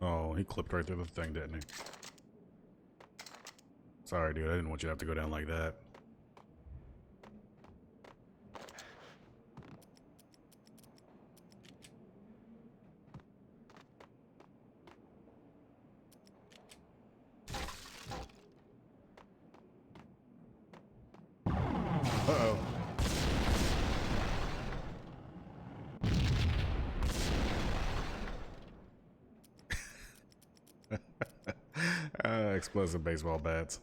[SPEAKER 1] Oh, he clipped right through the thing, didn't he? Sorry, dude. I didn't want you to have to go down like that. Uh-oh. Explosive baseball bats.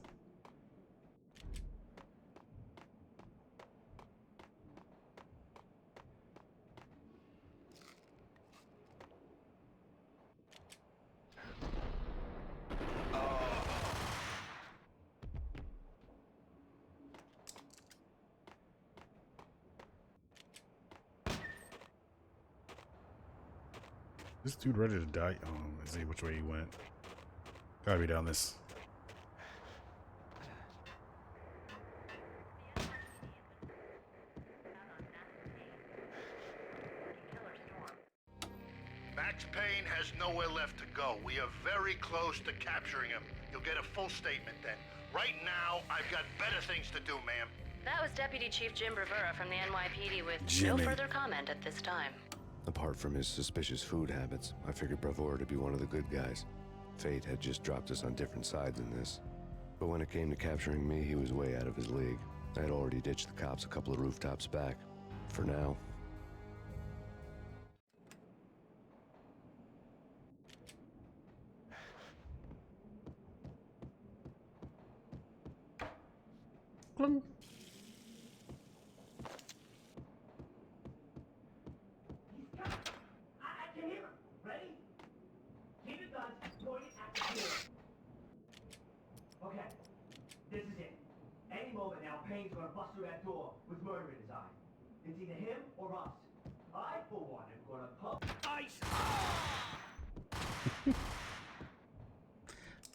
[SPEAKER 1] This dude ready to die? Oh, let's see which way he went. Gotta be down this.
[SPEAKER 11] Max Payne has nowhere left to go. We are very close to capturing him. You'll get a full statement then. Right now, I've got better things to do, ma'am.
[SPEAKER 2] That was Deputy Chief Jim Rivera from the NYPD with
[SPEAKER 4] Jimmy.
[SPEAKER 2] no further comment at this time.
[SPEAKER 4] Apart from his suspicious food habits, I figured Bravura to be one of the good guys. Fate had just dropped us on different sides in this. But when it came to capturing me, he was way out of his league. I had already ditched the cops a couple of rooftops back. For now.
[SPEAKER 7] I can hear him. Ready? Keep your guns pointed at the killer. Okay, this is it. Any moment now, Payne's gonna bust through that door with murder in his eye. It's either him or us. I, for one, am gonna pump ice.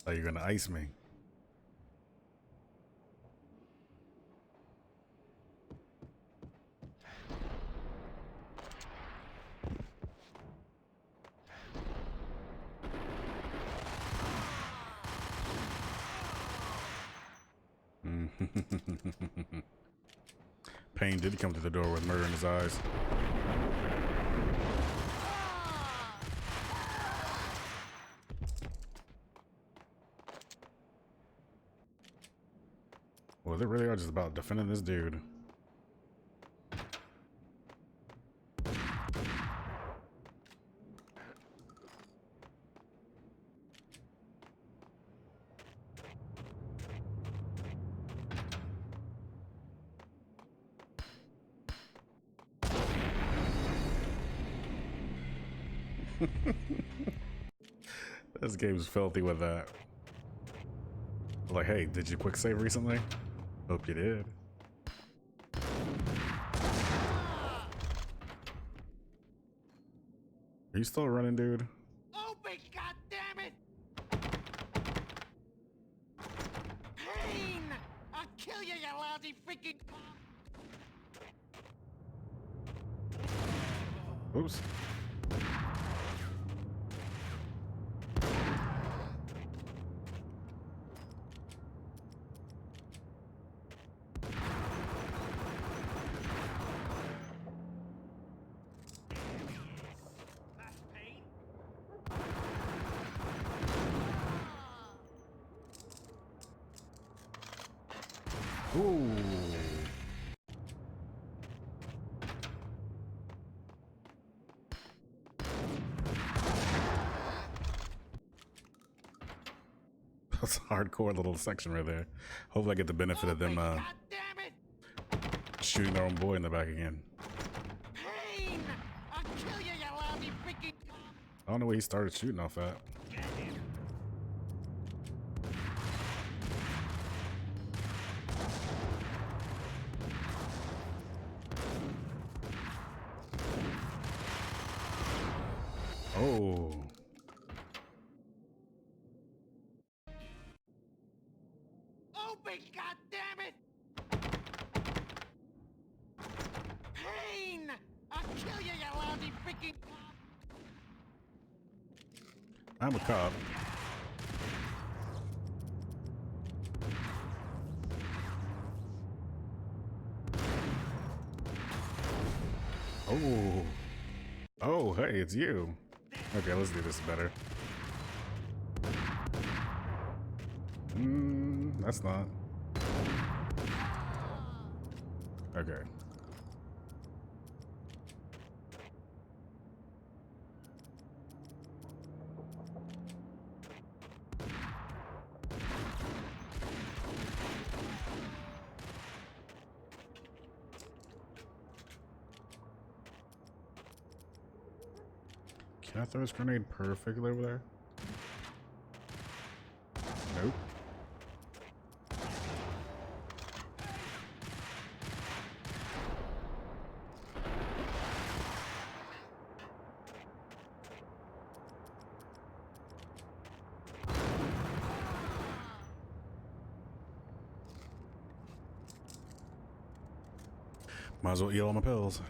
[SPEAKER 1] Oh, you're gonna ice me. Payne did come to the door with murder in his eyes. Well, they really are just about defending this dude. This game's filthy with that. Like, hey, did you quick save recently? Hope you did. Are you still running, dude?
[SPEAKER 10] Open, goddammit! Payne! I'll kill you, you lousy freaking cop!
[SPEAKER 1] Oops. Ooh. That's a hardcore little section right there. Hopefully I get the benefit of them shooting their own boy in the back again.
[SPEAKER 10] Payne! I'll kill you, you lousy freaking cop!
[SPEAKER 1] I don't know where he started shooting off at. Oh.
[SPEAKER 10] Open, goddammit! Payne! I'll kill you, you lousy freaking cop!
[SPEAKER 1] I'm a cop. Oh. Oh, hey, it's you. Okay, let's do this better. That's not. Okay. Can I throw this grenade perfectly over there? Nope. Might as well eat all my pills.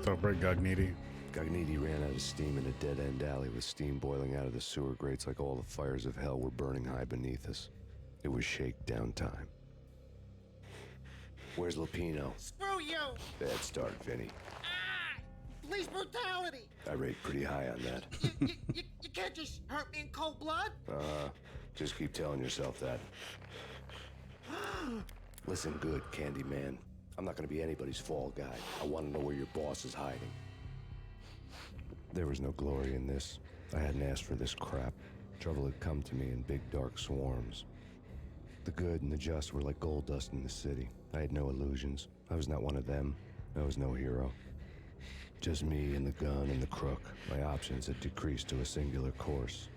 [SPEAKER 1] Don't break Gognitti.
[SPEAKER 4] Gognitti ran out of steam in a dead-end alley with steam boiling out of the sewer grates like all the fires of hell were burning high beneath us. It was shakedown time. Where's Lupino?
[SPEAKER 10] Screw you!
[SPEAKER 4] Bad start, Vinny.
[SPEAKER 10] Police brutality!
[SPEAKER 4] I rate pretty high on that.
[SPEAKER 10] You can't just hurt me in cold blood?
[SPEAKER 4] Just keep telling yourself that. Listen good, Candyman. I'm not gonna be anybody's fall guy. I want to know where your boss is hiding. There was no glory in this. I hadn't asked for this crap. Trouble had come to me in big dark swarms. The good and the just were like gold dust in the city. I had no illusions. I was not one of them. I was no hero. Just me and the gun and the crook. My options had decreased to a singular course.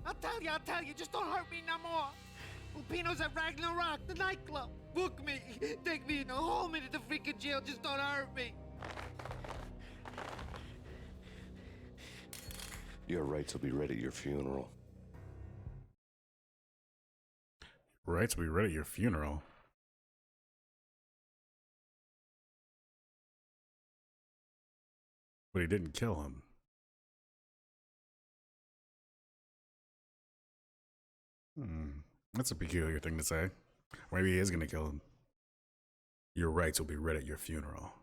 [SPEAKER 10] I'll tell you, just don't hurt me no more. Lupino's at Ragnarok, the nightclub. Book me, take me in, haul me to the freaking jail, just don't hurt me.
[SPEAKER 4] Your rights will be ready at your funeral.
[SPEAKER 1] Rights will be ready at your funeral. But he didn't kill him. That's a peculiar thing to say. Maybe he is gonna kill him. Your rights will be read at your funeral.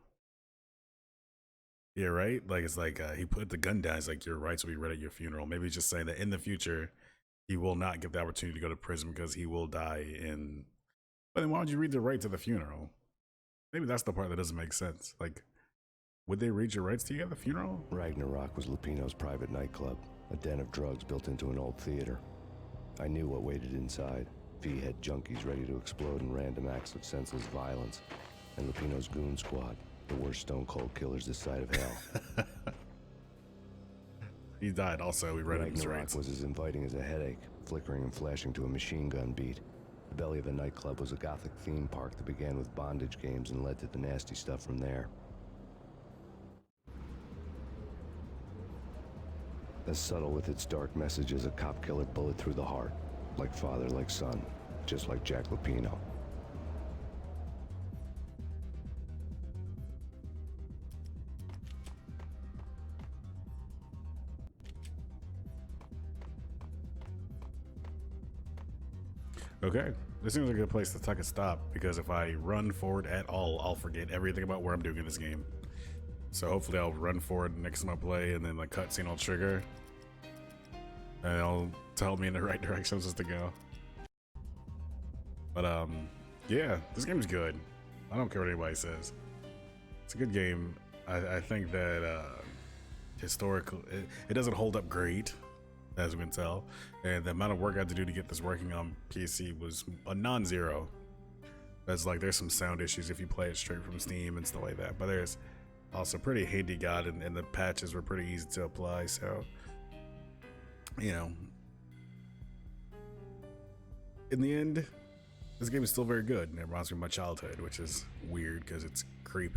[SPEAKER 1] Yeah, right? Like, it's like he put the gun down. It's like, your rights will be read at your funeral. Maybe he's just saying that in the future, he will not get the opportunity to go to prison because he will die in But then why would you read the rights at the funeral? Maybe that's the part that doesn't make sense. Like, would they read your rights to you at the funeral?
[SPEAKER 4] Ragnarok was Lupino's private nightclub, a den of drugs built into an old theater. I knew what waited inside. V had junkies ready to explode in random acts of senseless violence, and Lupino's goon squad, the worst stone cold killers this side of hell.
[SPEAKER 1] He died also, we read him his
[SPEAKER 4] Ragnarok
[SPEAKER 1] rights.
[SPEAKER 4] was as inviting as a headache, flickering and flashing to a machine gun beat. The belly of the nightclub was a gothic theme park that began with bondage games and led to the nasty stuff from there. As subtle with its dark message as a cop killer bullet through the heart. Like father, like son. Just like Jack Lupino.
[SPEAKER 1] Okay, this seems like a good place to take a stop, because if I run forward at all, I'll forget everything about where I'm doing in this game. So hopefully I'll run forward next time I play, and then the cutscene will trigger, and it'll tell me in the right directions to go. But yeah, this game's good. I don't care what anybody says. It's a good game. I think that historical, it doesn't hold up great, as we can tell, and the amount of work I had to do to get this working on PC was a non-zero. That's like, there's some sound issues if you play it straight from Steam and stuff like that, but there's also pretty handy god, and the patches were pretty easy to apply, so, you know, in the end, this game is still very good, and it reminds me of my childhood, which is weird because it's creepy.